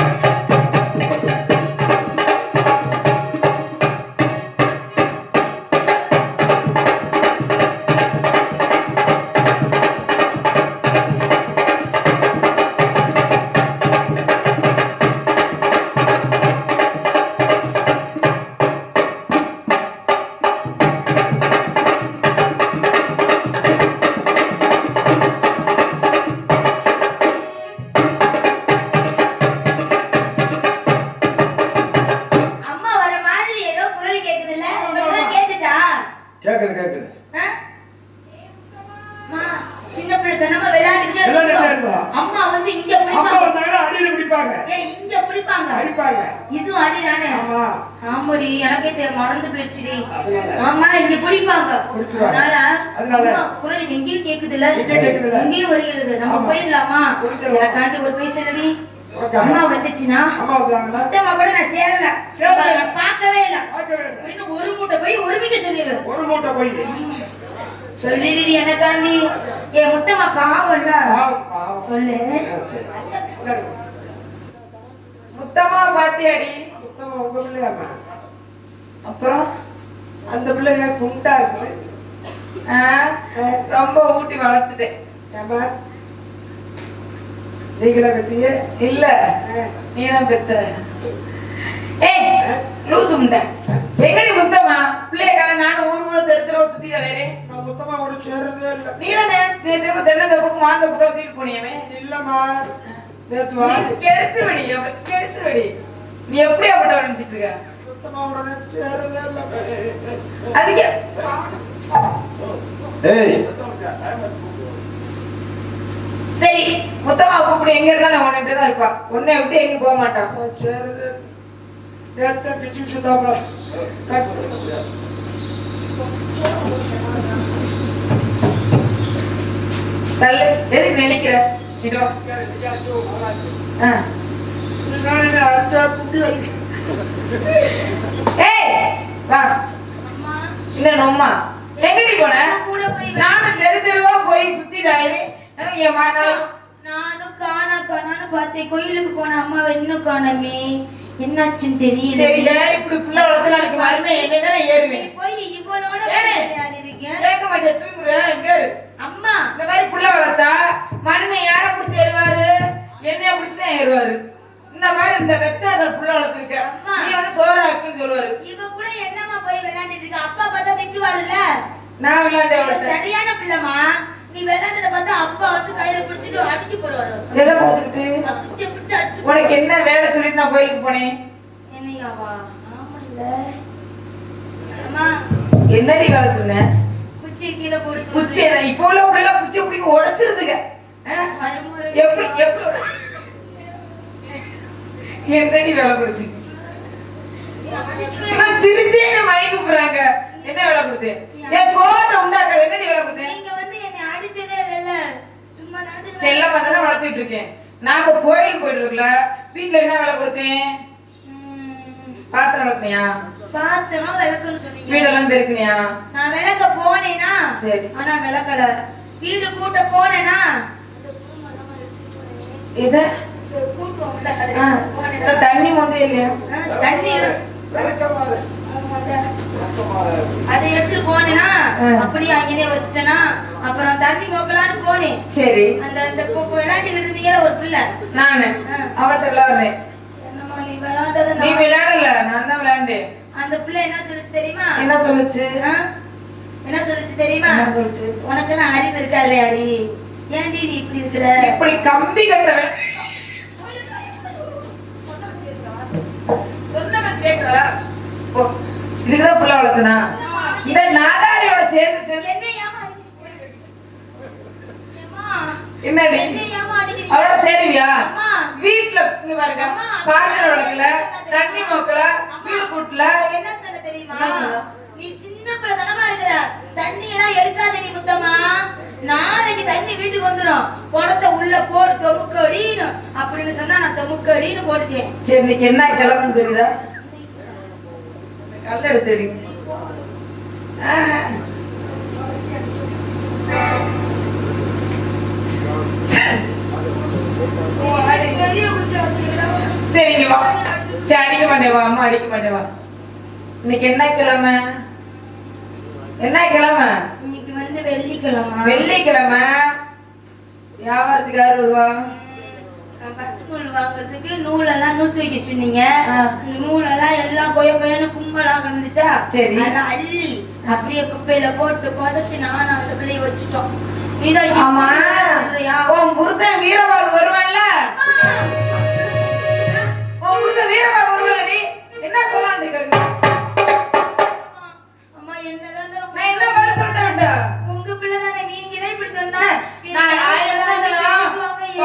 அம்மா வர மாதிரி ஏதோ குரல் கேக்குதுல்ல? உங்களுக்கு கேக்குதா? கேக்குது கேக்குது. ஆ? அம்மா, சின்ன பிள்ளை தனமா விளையாடிட்டே விளையாடிட்டே இருக்கோம். இருக்கோம். அம்மா வந்து இங்க அம்மா பிடிப்பாங்க. வந்தாங்கன்னா அடியில பிடிப்பாங்க. ஏய், இங்க பிடிப்பாங்க. அடிப்பாங்க. இதுவும் அடிதானே? ஆமா. ஆமாடி, எனக்கே மறந்து போயிடுச்சுடி. அதனால. ஆமா, இங்க பிடிப்பாங்க. பிடிச்சிருவாங்க. அதனால அதனால. அம்மா, குரல் எங்கேயும் கேக்குதுல்ல? எங்கேயும் கேக்குதுல்ல? எங்கேயும் வருகிறது. நம்ம ஆமா. போயிடலாமா? போயிடலாம். எனக்காண்டி ஒரு பைசா இல்லடி. உனக்காக. அம்மா வந்துச்சுன்னா அம்மா வந்தாங்கன்னா மொத்தமா கூட நான் சேரல. சேரல. நான் பார்க்கவே இல்ல. பார்க்கவே இல்லை. இன்னும் ஒரு மூட்டை போய் ஒரு வீட்டை சொல்லிடு. ஒரு மூட்டை போய் சொல்லிடு எனக்காண்டி. ஏ முத்தம்மா பாவம்ல. பாவம், பாவம். சொல்லு. சரி. முத்தமா பாத்தியாடி? சுத்தமா உங்க பிள்ளையாமா? அப்புறம் அந்த பிள்ளைங்க குண்டா இருக்கு. ஆ, ரொம்ப ஊட்டி வளர்த்துட்டேன். ஏம்மா? நீங்களா கத்தியே? இல்ல, நீதான் பெத்த. ஏய், லூசு முண்டை. எங்கடி முத்தமா? பிள்ளைய காண நானும் ஊர் ஊர் தெரு சுத்தி கலையிறேன். நான் மொத்தமா கூட சேர்றதே இல்லை. நீதானே நேத்து தென்னந்தோப்புக்கு மாந்தோப்புக்கு தூக்கிட்டு போனியமே. இல்லம்மா, நேத்து வா. நீ கெடுத்து வெடி, கெடுத்து வெடி. நீ எப்படி அப்பட்ட நினைச்சிட்டு இருக்க? சுத்தமா உடனே சேர்றதே இல்லை. அதுக்கு ஏய், சரி, முத்தமா கூப்பிடு. எங்க இருக்கா நான் உன்கிட்ட தான் இருப்பா. உன்னை விட்டு எங்க போக மாட்டான். நான் சேர்றதே இல்லை. நேத்தே பிச்சு சுத்தாப்புல. தள்ளு. எதுக்கு நினைக்கிற? இதோ. ஆ. நான் என்ன அடிச்சா குட்டி வைக்க. ஏய், வா. அம்மா, இந்த நொம்மா எங்கடி போன? கூட போய் நானும் தெரு தெருவா போய் சுத்திட்டாயிரு. என் மகன் நானும் காணான்னு பார்த்தேன். கோயிலுக்கு போன அம்மாவை இன்னும் காணமே. என்னாச்சுன்னு தெரியல. சரிங்க, இப்படி புள்ள வளர்த்து நாளைக்கு மருமை என்னதானே ஏறுவேன். போய் இவ்வளோட ஏனே? விளையாடிருக்க. கேட்க மாட்டேன், தூங்குற. எங்க இரு. அம்மா, இந்த மாதிரி புள்ள வளர்த்தா மருமை யார பிடிச்சி ஏறுவாரு? என்னைய பிடிச்சுதான் ஏறுவாரு. இந்த மாதிரி இந்த வெச்சாதல் புள்ள வளர்த்துருக்க. அம்மா. நீ வந்து சோறாக்குன்னு சொல்லுவாரு. இவ கூட என்னம்மா போய் விளையாடிட்டு இருக்க? அப்பா பார்த்தா திட்டுவாருல்ல. நான் விளையாண்டே இவ வளர்த்தேன். சரியான பிள்ளைமா. நீ விளையாண்டத பார்த்தா அப்பா வந்து கையில பிடிச்சிட்டு அடிச்சு போடுவாரு. எதை பிடிச்சிட்டு? பிடிச்சு அடிச்சு உனக்கு என்ன வேலை சொல்லிட்டு நான் கோயிலுக்கு போனேன்? என்னையாவா? ஆமால்ல. அம்மா, என்னடி வேலை சொன்ன? குச்சியை கீழே போடு. குச்சி இப்ப உள்ள உள்ள குச்சி பிடிக்க உடைச்சிருதுங்க. பயமுறை. எப்படி எப்படி என்னடி வேலை கொடுத்து? இவன் சிரிச்சே என்ன மயக்க போறாங்க. என்ன வேலை கொடுத்து? என் கோவத்தை உண்டாக்க என்னடி வேலை கொடுத்து? நீங்க வந்து என்னை அடிச்சதே இல்லைல்ல. சும்மா நடந்து செல்லம் தானே வளர்த்துட்டு இருக்கேன். நான் இப்ப கோயிலுக்கு போயிட்டு இருக்கல. வீட்டுல என்ன வேலை கொடுத்தேன்? பாத்திரம் விளக்குனியா? பாத்திரம் விளக்குன்னு சொன்னீங்க. வீடெல்லாம் பெருக்குனியா? நான் விளக்க போனேனா? சரி. ஆனா விளக்கல. வீடு கூட்ட போனேனா எது கூட்டுவோம்ல ஆ, போனேன். சார், தண்ணி மொதல் இல்லையா தண்ணி விளக்கமாறு அதை எடுத்து போனேனா ஆ. அப்படியே அங்கேயே வச்சுட்டேனா அப்புறம் தண்ணி மோக்கலான்னு போனேன். சரி அந்த அந்த விளையாட்டுக்கிட்டு இருந்தீங்க ஒரு பிள்ளை. நானு அவள்கிட்ட விளையாடுறேன். என்னம்மா நீ விளையாண்டதை நீ நான் விளையாடல, நான் தான் விளையாண்டேன். அந்த பிள்ளை என்ன சொல்லுச்சு தெரியுமா? என்ன சொல்லுச்சு? ஆ? என்ன சொல்லுச்சு தெரியுமா? என்ன சொல்லுச்சு? உனக்கெல்லாம் அறிவு இருக்கா இல்லையாடி? ஏன்டி நீ இப்படி இருக்கிற? இப்படி கம்பி கட்ட சொன்னவன் கேட்கல. ஓ, இதுக்குதான் புள்ள வளர்த்தனா? இந்த நாதாரியோட சேர்ந்து சேர்ந்து என்ன ஏமாடி? ஏம்மா, என்னடி? என்ன ஏமாடிக்கிறீங்க? அவளோட சேருவியா? அம்மா. வீட்டுல இங்க பாருங்க, அம்மா. பாத்திரம் வளர்க்கல, தண்ணி மோக்கல, வீடு கூட்டல. என்ன சொன்ன தெரியுமா? என்ன சொன்ன? நீ சின்ன பிரதனமா இருக்கிற. தண்ணி எல்லாம் எடுக்காத நீ முத்தம்மா. நாளைக்கு தண்ணி வீட்டுக்கு வந்துடும். குடத்தை உள்ள போடு தொமுக்கடின்னு அப்படின்னு சொன்னா நான் தொமுக்கடின்னு போட்டுட்டேன். சரி, இன்னைக்கு என்ன கிழமை தெரியுதா? கல்ல எடுத்து தெரியும். வெளிய குச்சி வச்சிருக்கா? சரிங்க வா. சரி, அடிக்க மாட்டேன் வா, அம்மா அடிக்க மாட்டேன் வா. இன்னைக்கு என்ன கிழமை? என்ன கிழமை? இன்னைக்கு வந்து வெள்ளிக்கிழமை. வெள்ளிக்கிழமை. வியாபாரத்துக்கு யார் வருவா? பட்டு நூல் வாங்குறதுக்கு நூலெல்லாம் நூத்தி வைக்க சொன்னீங்க. ஆ. இந்த நூலெல்லாம் எல்லாம் கொய கொயன்னு கும்பலா கிடந்துச்சா? சரி. அதை அள்ளி அப்படியே குப்பையில போட்டு புதைச்சு நானும் அந்த பிள்ளைய வச்சுட்டோம். நீதான் ஆமா, சொல்றியா? உன் புருஷன் வீரபாகு வருவான்ல? உன் புருஷன் வீரபாகு வருவான்ல? நீ என்ன சொல்லலாம்னு இருக்க? அம்மா என்னதான் இருந்தாலும் நான் என்ன பண்ண சொல்லிட்டேன்? உங்க பிள்ளை தானே, நீங்களே இப்படி சொன்னா நான்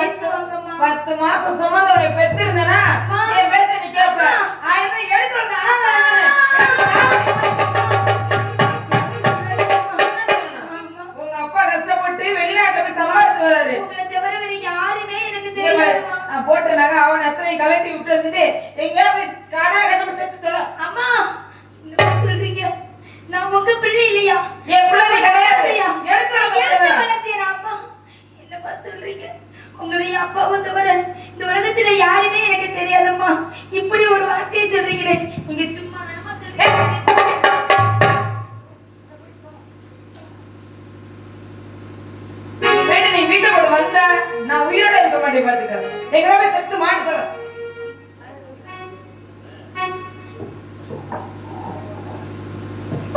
ஏத்துவாங்கம்மா. 10 மாசம் சுமந்தவரை பெற்றிருந்தேனா என் பேச்ச நீ கேட்ப. ஆயிரம் எடுத்து வந்த உங்க அப்பா கஷ்டப்பட்டு வெளிநாட்டுல போய் சம்பாதிச்சு வராரு. உங்களை தவிர வேற யாருமே எனக்கு தெரியாதும்மா. நான் போட்ட நகை அவன் எத்தனை கலட்டி விட்டு இருந்தது. எங்கேயோ போய் கடை கட்டணும் சேர்த்து சொல்ல. அம்மா இந்த மாதிரி சொல்றீங்க. நான் உங்க பிள்ளை இல்லையா? என் பிள்ளை நீ கிடையாது. இல்லையா? எடுத்து வந்த எடுத்து பிள்ளை. வளர்த்தேன் அம்மா. என்னம்மா சொல்றீங்க? உங்களை அப்பாவை தவிர இந்த உலகத்துல யாருமே எனக்கு தெரியாதம்மா. இப்படி ஒரு வார்த்தையை சொல்றீங்களே, நீங்க சும்மா தானம்மா சொல்றீங்க. வேணு, நீ வீட்டுக்கு வந்த நான் உயிரோட இருக்க மாட்டேன் பாத்துக்க. எங்க போய் செத்து மாட்டு சொல்ல.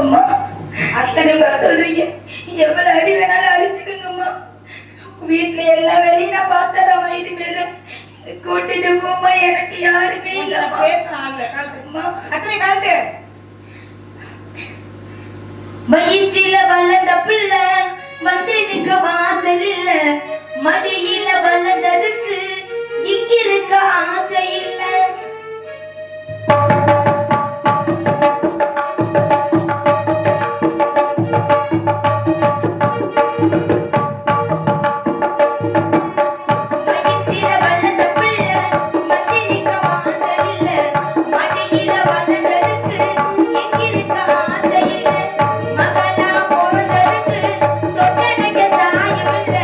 அம்மா அத்தனை சொல்றீங்க. எவ்வளவு அடி வேணாலும் அடிச்சுக்கோங்கம்மா. வீட்டுல எல்லா வேலையும் நான் பாத்துறேன். இனிமேல கூட்டிட்டு போமா, எனக்கு யாருமே இல்லம்மா. அம்மா, அத்தனை காலத்து வயிற்றில வளர்ந்த பிள்ளை வந்து நிக்க வாசல் இல்ல. மடியில வளர்ந்ததுக்கு இங்கிருக்க ஆசை இல்ல. வயிற்றில வளர்ந்த பிள்ளை வந்து நிக்க வாசல் இல்ல. மடியில வளர்ந்ததுக்கு இங்கிருக்க ஆசை இல்ல. மகளா பிறந்ததுக்கு தொட்டனுக்கு தாயும் இல்ல.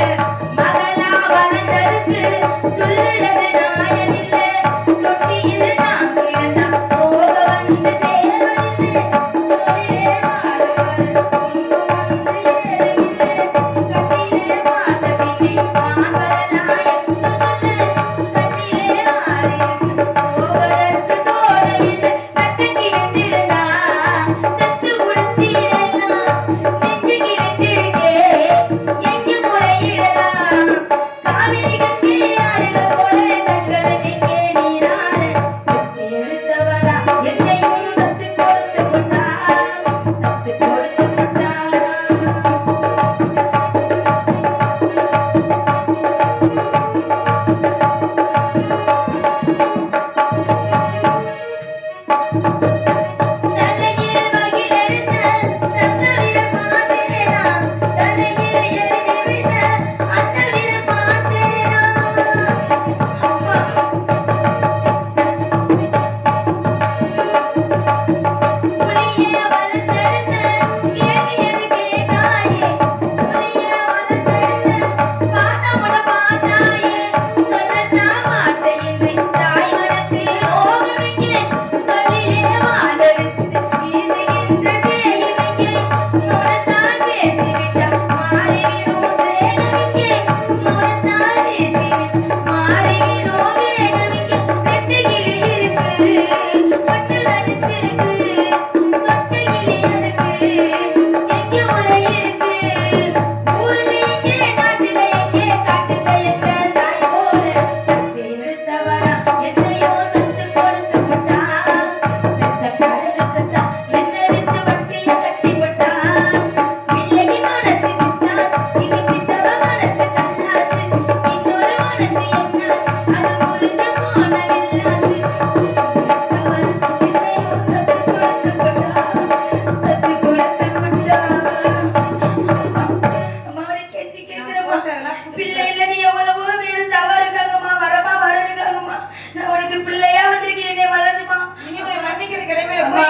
பிள்ளை இல்ல நீ எவ்வளவோ பேரு தவறு இருக்காங்கம்மா, வரமா வர இருக்காங்கம்மா. நான் உனக்கு பிள்ளையா வந்திருக்கேன், என்னை வளருமா. நீங்க உங்களை மன்னிக்கிற கிழமை அம்மா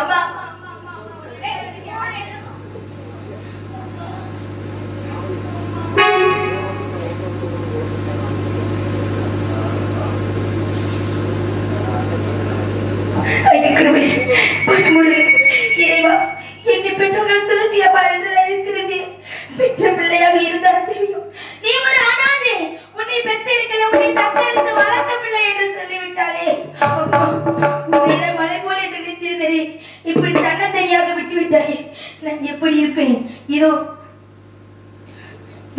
அம்மா இறைவா, என்னை பெற்றோர்கள் துளசி அப்பா என்று இருக்கிறது. பெற்ற பிள்ளையாக இருந்தால் தெரியும், நீ ஒரு அனாதை, உன்னை பெற்றிருக்கல, உன்னை தத்தெடுத்து வளர்த்த பிள்ளை என்று சொல்லிவிட்டாலே. அம்மா, உன்னை மலை போல என்று நினைத்தேன், இப்படி தன்னந்தனியாக விட்டு விட்டாயே, நான் எப்படி இருப்பேன்? இதோ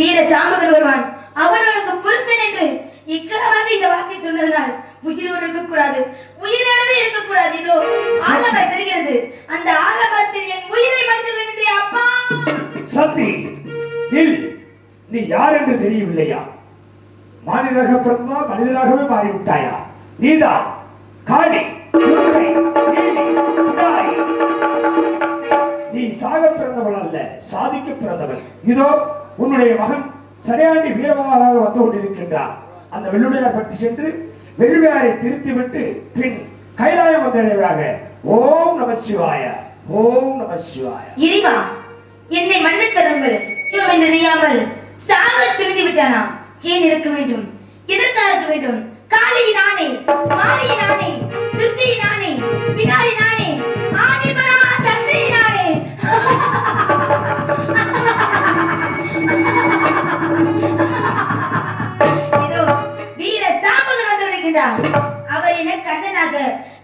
வீர சாம்பகன் வருவான், அவன் உனக்கு புருஷன் என்று இக்கனமாக இந்த வார்த்தை சொன்னதனால் உயிரோடு இருக்கக்கூடாது, உயிரோடவே இருக்கக்கூடாது. இதோ ஆலமரம் தெரிகிறது, அந்த ஆலமரத்தில் என் உயிரை மறைத்து அப்பா. சத்தி, நீ யார் என்று தெரியவில்லையா? மாநிலராக பிறந்தா மனிதராகவே மாறிவிட்டாயா? நீதான் காளி, நீ சாக பிறந்தவள் அல்ல, சாதிக்க பிறந்தவள். இதோ உன்னுடைய மகன் சடையாண்டி வீரவாளாக வந்து கொண்டிருக்கின்றான். அந்த வெள்ளுடையார் பற்றி சென்று வெள்ளுடையாரை திருத்திவிட்டு பின் கைலாயம் வந்தடைவாக. ஓம் நமச்சிவாய, ஓம் நமச்சிவாய. இறைவா, என்னை மன்னித்தருங்கள். என்று தெரியாமல் சாக துணிந்து விட்டானா? ஏன் இருக்க வேண்டும்? எதற்காக இருக்க வேண்டும்? காளி நானே, மாரி நானே, சுத்தி நானே, பினாரி நானே, ஆதிபரா சக்தி நானே. இதோ வீர சாம்பகன் வந்து வருகின்றார். அவர் எனக்கு அண்ணனாக,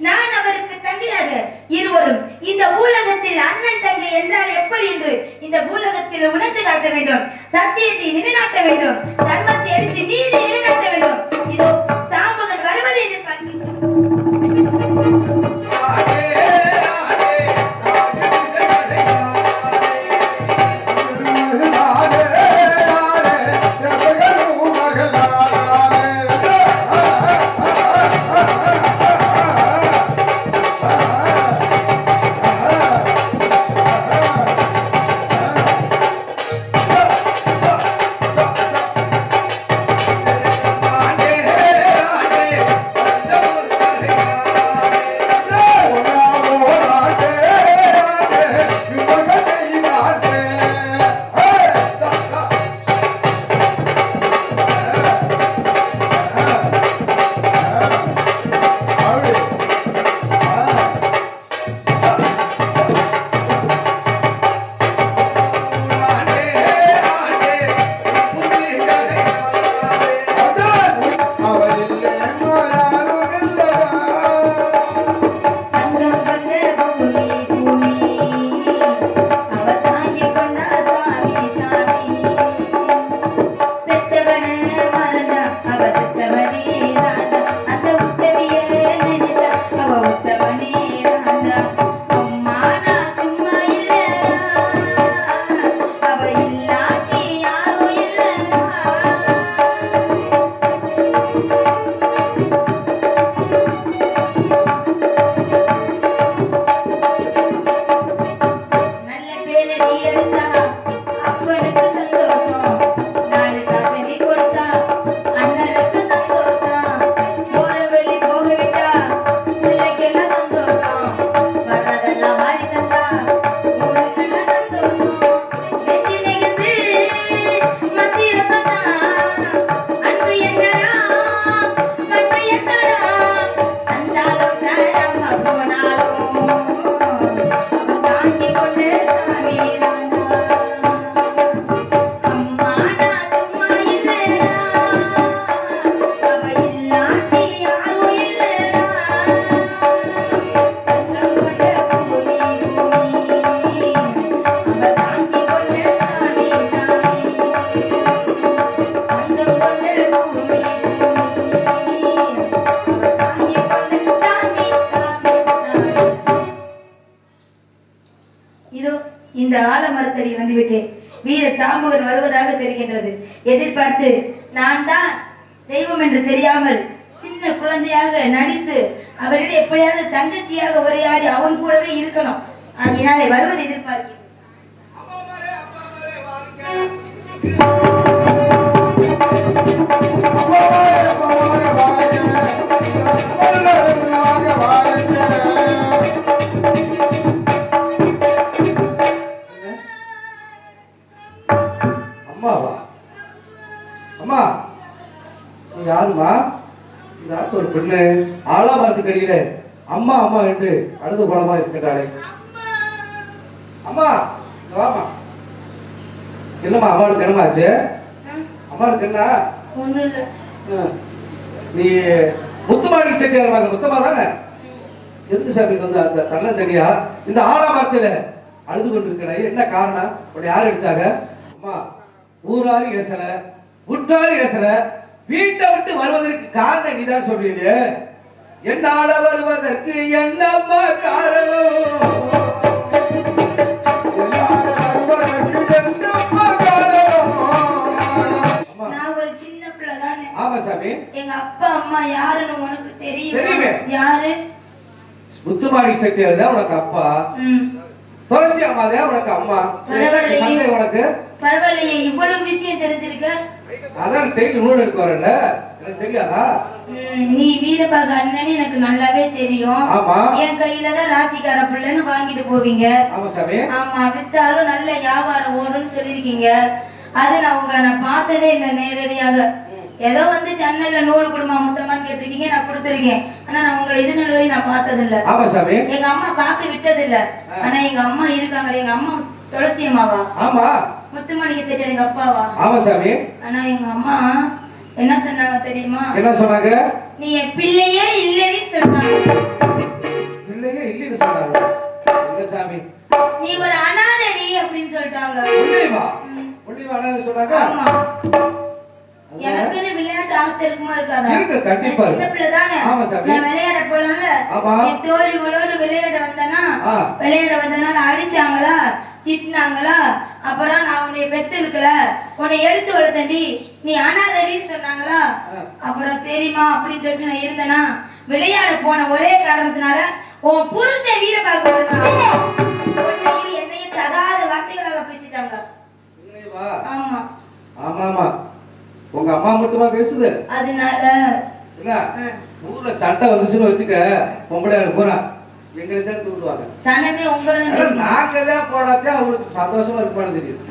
நான் அவருக்கு தங்கையாக, இருவரும் இந்த ஊலகத்தில் அண்ணன் தங்கை என்றால் எப்படி என்று இந்த ஊலகத்தில் உணர்ந்து காட்ட வேண்டும். சத்தியத்தை நிலைநாட்ட வேண்டும், தர்மத்தை அடித்து நீதி நிலைநாட்ட வேண்டும். இதோ சாம்பகன் வருவதை எதிர்பார்க்கின்றோம். இந்த ஆலமரத்தடி வந்துவிட்டேன். வீர சாம்பகன் வருவதாக தெரிகின்றது. எதிர்பார்த்து நான் தான் தெய்வம் என்று தெரியாமல் சின்ன குழந்தையாக நடித்து அவரிடம் எப்படியாவது தங்கச்சியாக உரையாடி அவன் கூடவே இருக்கணும். ஆகினாலே வருவதை எதிர்பார்க்கிறேன். அம்மா நீ யாருமா? இந்த ஒரு பெண்ணு ஆலாமரத்துக்கு அடியில அம்மா அம்மா என்று அழுது படமா இருக்கின்றாளே. அம்மா இங்க வாமா. என்னம்மா அம்மாவுக்கு என்னமாச்சு? அம்மாவுக்கு என்ன? ஒண்ணும் இல்ல. நீ முத்துமாடி செட்டியார் மகன் முத்தமா தானே? எதுக்கு சாமி வந்து அந்த தன்னந்தனியா இந்த ஆலாமரத்துல அழுது கொண்டிருக்கிற என்ன காரணம்? உன்னை யார் அடிச்சாங்க? அம்மா ஊராரு ஏசல உற்றாரு ஏசல வீட்டை விட்டு வருவதற்கு காரணம் நீதான் சொல்றீங்க. என்னால வருவதற்கு என்னம்மா காரணம்? நான் ஒரு சின்ன பிள்ளை தானே. ஆமா சாமி. எங்க அப்பா அம்மா யாருன்னு உனக்கு தெரியுமா? தெரியுமே. யாரு? முத்துமாடி செட்டியார் தான் உனக்கு அப்பா. துளசி அம்மா தான் உனக்கு அம்மா. சண்டை உனக்கு பரவாயில்லையே, இவ்வளவு விஷயம் தெரிஞ்சிருக்க. அதான் டெய்லி நூல் எடுக்க வரல, எனக்கு தெரியாதா? நீ வீரபாக அண்ணன் எனக்கு நல்லாவே தெரியும். ஆமா. என் கையில தான் ராசிக்கார பிள்ளைன்னு வாங்கிட்டு போவீங்க. ஆமா சாமி. ஆமா, வித்தாலும் நல்ல வியாபாரம் ஓடுன்னு சொல்லிருக்கீங்க. அது நான் உங்களை பார்த்ததே இல்லை நேரடியாக. ஏதோ வந்து சென்னையில நூல் குடும்பம் மொத்தமான்னு கேட்டிருக்கீங்க, நான் கொடுத்துருக்கேன். ஆனா நான் உங்களை இது நாள் வரை நான் பார்த்தது இல்ல. ஆமா சாமி. எங்க அம்மா பார்க்க விட்டது இல்ல. ஆனா எங்க அம்மா இருக்காங்க. எங்க அம்மா துளசி அம்மாவா? ஆமா. முத்துமணிக்கு செட்டு எங்க அப்பாவா? ஆமா சாமி. ஆனா எங்க அம்மா என்ன சொன்னாங்க தெரியுமா? என்ன சொன்னாங்க? நீ என் பிள்ளையே இல்லைன்னு சொன்னாங்க. பிள்ளையே இல்லைன்னு சொன்னாங்க. என்ன சாமி? நீ ஒரு அனாதை அப்படின்னு சொல்லிட்டாங்க. புள்ளைவா? புள்ளைவா அனாதை சொன்னாங்க? ஆமா. எனக்குன்னு விளையாட்டு ஆசை இருக்குமா இருக்காதா? இருக்கு, கண்டிப்பா சின்ன பிள்ளை தானே. ஆமா சாமி. நான் விளையாட போலாம்ல. ஆமா. என் தோழிகளோட விளையாட வந்தனால அடிச்சாங்களா திட்டினாங்களா? அப்புறம் நான் உன்னை பெத்து இருக்கல, உன்னை எடுத்து வளர்த்தண்டி, நீ அனாதடின்னு சொன்னாங்களா? அப்புறம் சரிமா அப்படின்னு சொல்லிட்டு நான் இருந்தேனா? விளையாட போன ஒரே காரணத்தினால உன் புருஷன் வீரபாக என்னையும் தகாத வார்த்தைகளாக பேசிட்டாங்க. ஆமா ஆமா ஆமா. உங்க அம்மா மட்டுமா பேசுது? அதனால என்ன ஊர்ல சண்டை வந்துச்சுன்னு வச்சுக்க, பொம்பளை போறா எங்களை தான் தூண்டுவாங்க. சனமே உங்களை நாங்க தான் போடாதே அவங்களுக்கு சந்தோஷமா இருப்பான்னு தெரியும்.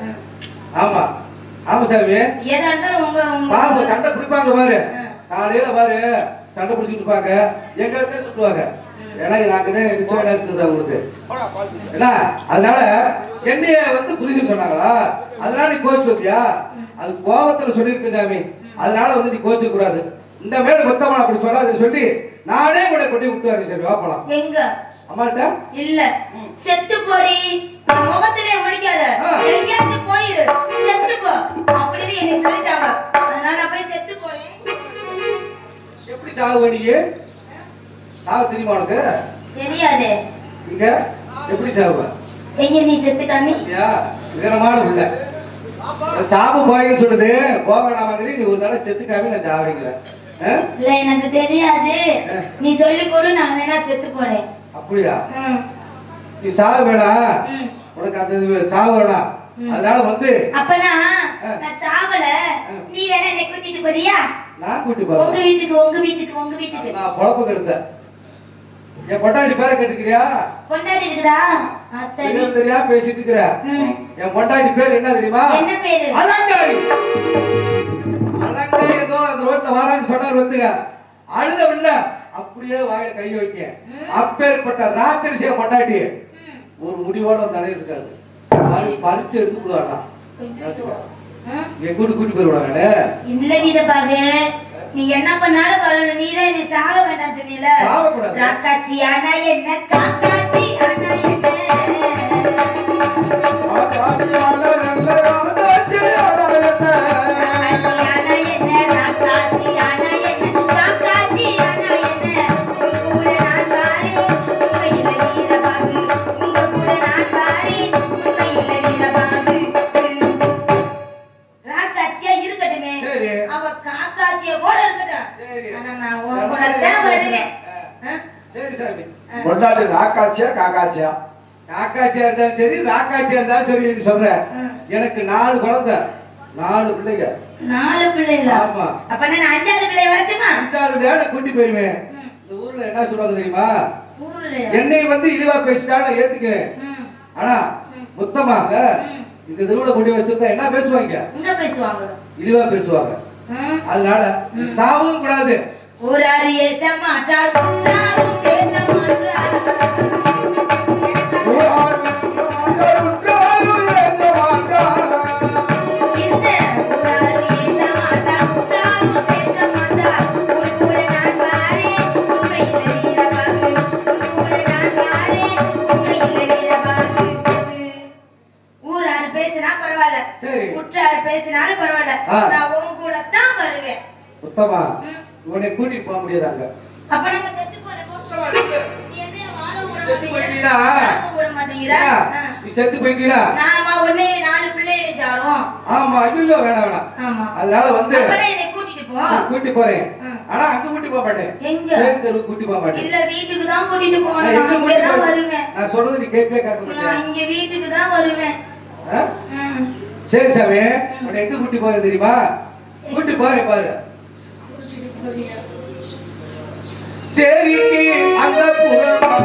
ஆமா ஆமா சாமி. ஏதா இருந்தாலும் உங்க சண்டை பிடிப்பாங்க பாரு, காலையில பாரு சண்டை பிடிச்சிட்டு இருப்பாங்க, எங்களை தான் சுட்டுவாங்க. ஏன்னா நாங்க தான் நிச்சயம் இருக்குது அவங்களுக்கு. என்ன அதனால என்னைய வந்து புரிஞ்சு சொன்னாங்களா? அதனால நீ கோச்சு வந்தியா? அது கோபத்துல சொல்லியிருக்கு சாமி. அதனால வந்து நீ கோச்சு கூடாது. இந்த மேல மொத்தமா அப்படி சொல்லாதுன்னு சொல்லி நானே கூட கொண்டு விட்டு வரேன். சரி வா போலாம். எங்க அம்மாட்ட இல்ல செத்து போடி, முகத்திலே முடிக்காத, எங்கேயாவது போயிரு, செத்து போ அப்படின்னு என்னை சொல்லிட்டாங்க. அதனால நான் போய் செத்து போறேன். எப்படி சாவு நீங்க? சாவு தெரியுமா உனக்கு? தெரியாதே. இங்க எப்படி சாவு? எங்க நீ செத்து காமி. வீரமான பிள்ளை சாப்பு போயின்னு சொல்லுது. போவேணா மாதிரி நீ ஒரு தடவை செத்து காமி, நான் சாவிக்கிறேன். இல்ல எனக்கு தெரியாது, நீ சொல்லி கொடு, நான் வேணா செத்து போறேன். அப்படியா? நீ சாவு வேணாம், உனக்கு அந்த சாவு வேணாம். அதனால வந்து அப்பனா நான் சாவல, நீ வேணா என்னை கூட்டிட்டு போறியா? நான் கூட்டி போறேன் உங்க வீட்டுக்கு. உங்க வீட்டுக்கு உங்க வீட்டுக்கு நான் பொழப்பு கெடுத்தேன். என் பொண்டாட்டி பேரை கேட்டுக்கிறியா? பொண்டாட்டி இருக்குதா? அத்தனை தெரியா பேசிட்டு இருக்கிற. என் பொண்டாட்டி பேர் என்ன தெரியுமா? என்ன பேரு? அலங்காரி. அலங்காரி ஏதோ அந்த ரோட்ல வரான்னு சொன்னார் வந்துங்க. அழுத இல்ல அப்படியே வாயில கை வைக்க. அப்பேற்பட்ட ராத்திரிசிய பொண்டாட்டி ஒரு முடிவோட தலையில் இருக்காது. பறிச்சு எடுத்து விடுவாங்க. என் கூட்டி போயிடுவாங்க. இல்ல வீரபாகு, நீ என்ன பண்ணாலும் பரவாயில்ல, நீதான் என்னை சாக வேண்டாம் சொன்னீல. ராக்காச்சி ஆனா என்ன, காக்காச்சி ஆனா என்ன, ராக்காச்சி ஆனா என்ன, ராக்காச்சி ஆனா என்ன, காக்காச்சி ஆனா என்ன, உங்க கூட நான் வாரி, உண்மையில வீரபாகு, உங்க கூட நான் வாரி, உண்மையில வீரபாகு. ராக்காச்சியா இருக்கட்டுமே, அவ காக்காச்சியா கூட இருக்கட்டும். ஆனா நான் உன் கூட தான் வருவேன். சரி சாமி. பொண்டாட்டி ராக்காச்சியா காக்காச்சியா? காக்காச்சியா இருந்தாலும் சரி, ராக்காச்சியா இருந்தாலும் சரி சொல்ற. எனக்கு 4 குழந்தை, 4 பிள்ளைங்க. 4 பிள்ளைங்களா? ஆமா. அப்ப நான் 5வது பிள்ளை வரட்டுமா? 5வது பிள்ளைய கூட்டி போயிருவேன். இந்த ஊர்ல என்ன சொல்றாங்க தெரியுமா? ஊர்ல என்னை வந்து இழிவா பேசிட்டா நான் ஏத்துக்குவேன். ஆனா முத்தமா இந்த தெருவுல கொண்டு வச்சிருந்தா என்ன பேசுவாங்க? இங்க பேசுவாங்க, இழிவா பேசுவாங்க. அதனால சாவும் கூடாது. ஊராரு ஏச மாட்டார் உற்றாரும் பேச மாட்டார் இந்த ஊராரு ஏச மாட்டார் உற்றாரும் பேச மாட்டார் ஊரை நான் வாரே உண்மையில் வீரவாக்கு ஊரை நான் வாரே உண்மையில் வீரவாக்கு. ஊராரு பேசினா பரவாயில்ல, சரி. உற்றாரு பேசினாலும் பரவாயில்ல, நான் உன் கூட தான் வருவேன். உத்தமா உன்னை கூட்டிட்டு போக முடியாதாங்க. அப்ப நம்ம செத்து போறோம். நீ என்ன வாழ செத்து போயிட்டீனா? விட மாட்டேங்கிறா? நீ செத்து போயிட்டீனா? நாமா ஒண்ணே 4 பிள்ளையை சாரும். ஆமா, ஐயோ வேணாம் வேணாம். ஆமா. அதனால வந்து அப்பறே என்னை கூட்டிட்டு போ. கூட்டி போறேன். ஆனா அங்க கூட்டி போக மாட்டேன். எங்க? சேரி தெரு கூட்டி போக மாட்டேன். இல்ல வீட்டுக்கு தான் கூட்டிட்டு போறேன். நான் எங்க நான் இங்க தான் வருவேன். நான் சொல்றது நீ கேட்கவே கேட்க நான் மாட்டேன். இங்க வீட்டுக்கு தான் வருவேன். சரி சாமி, உன்னை எங்க கூட்டி போறேன் தெரியுமா? கூட்டி போறேன் பாரு. சரி அந்த புறமா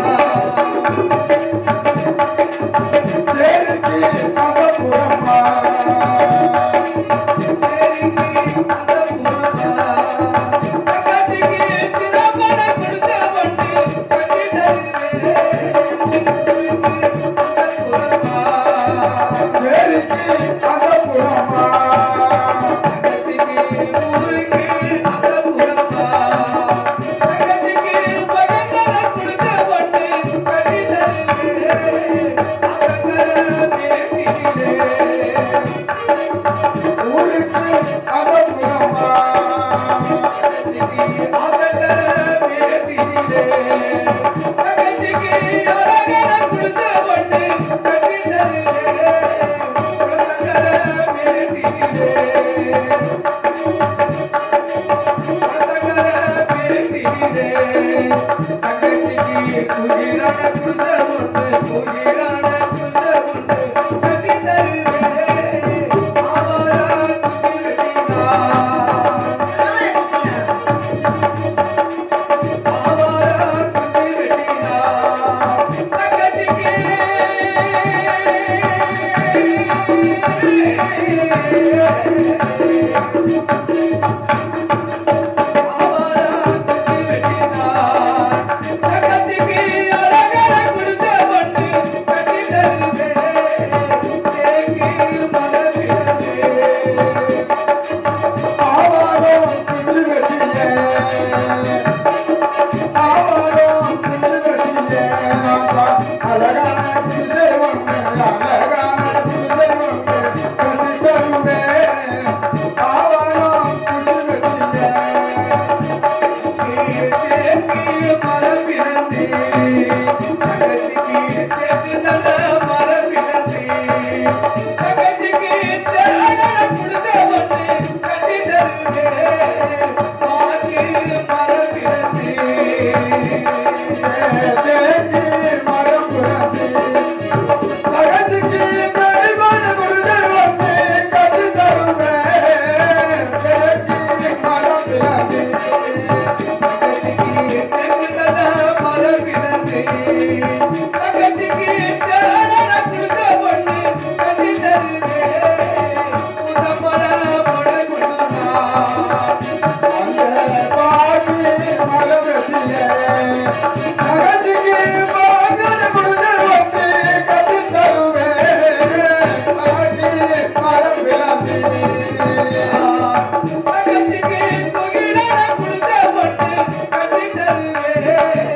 Yeah.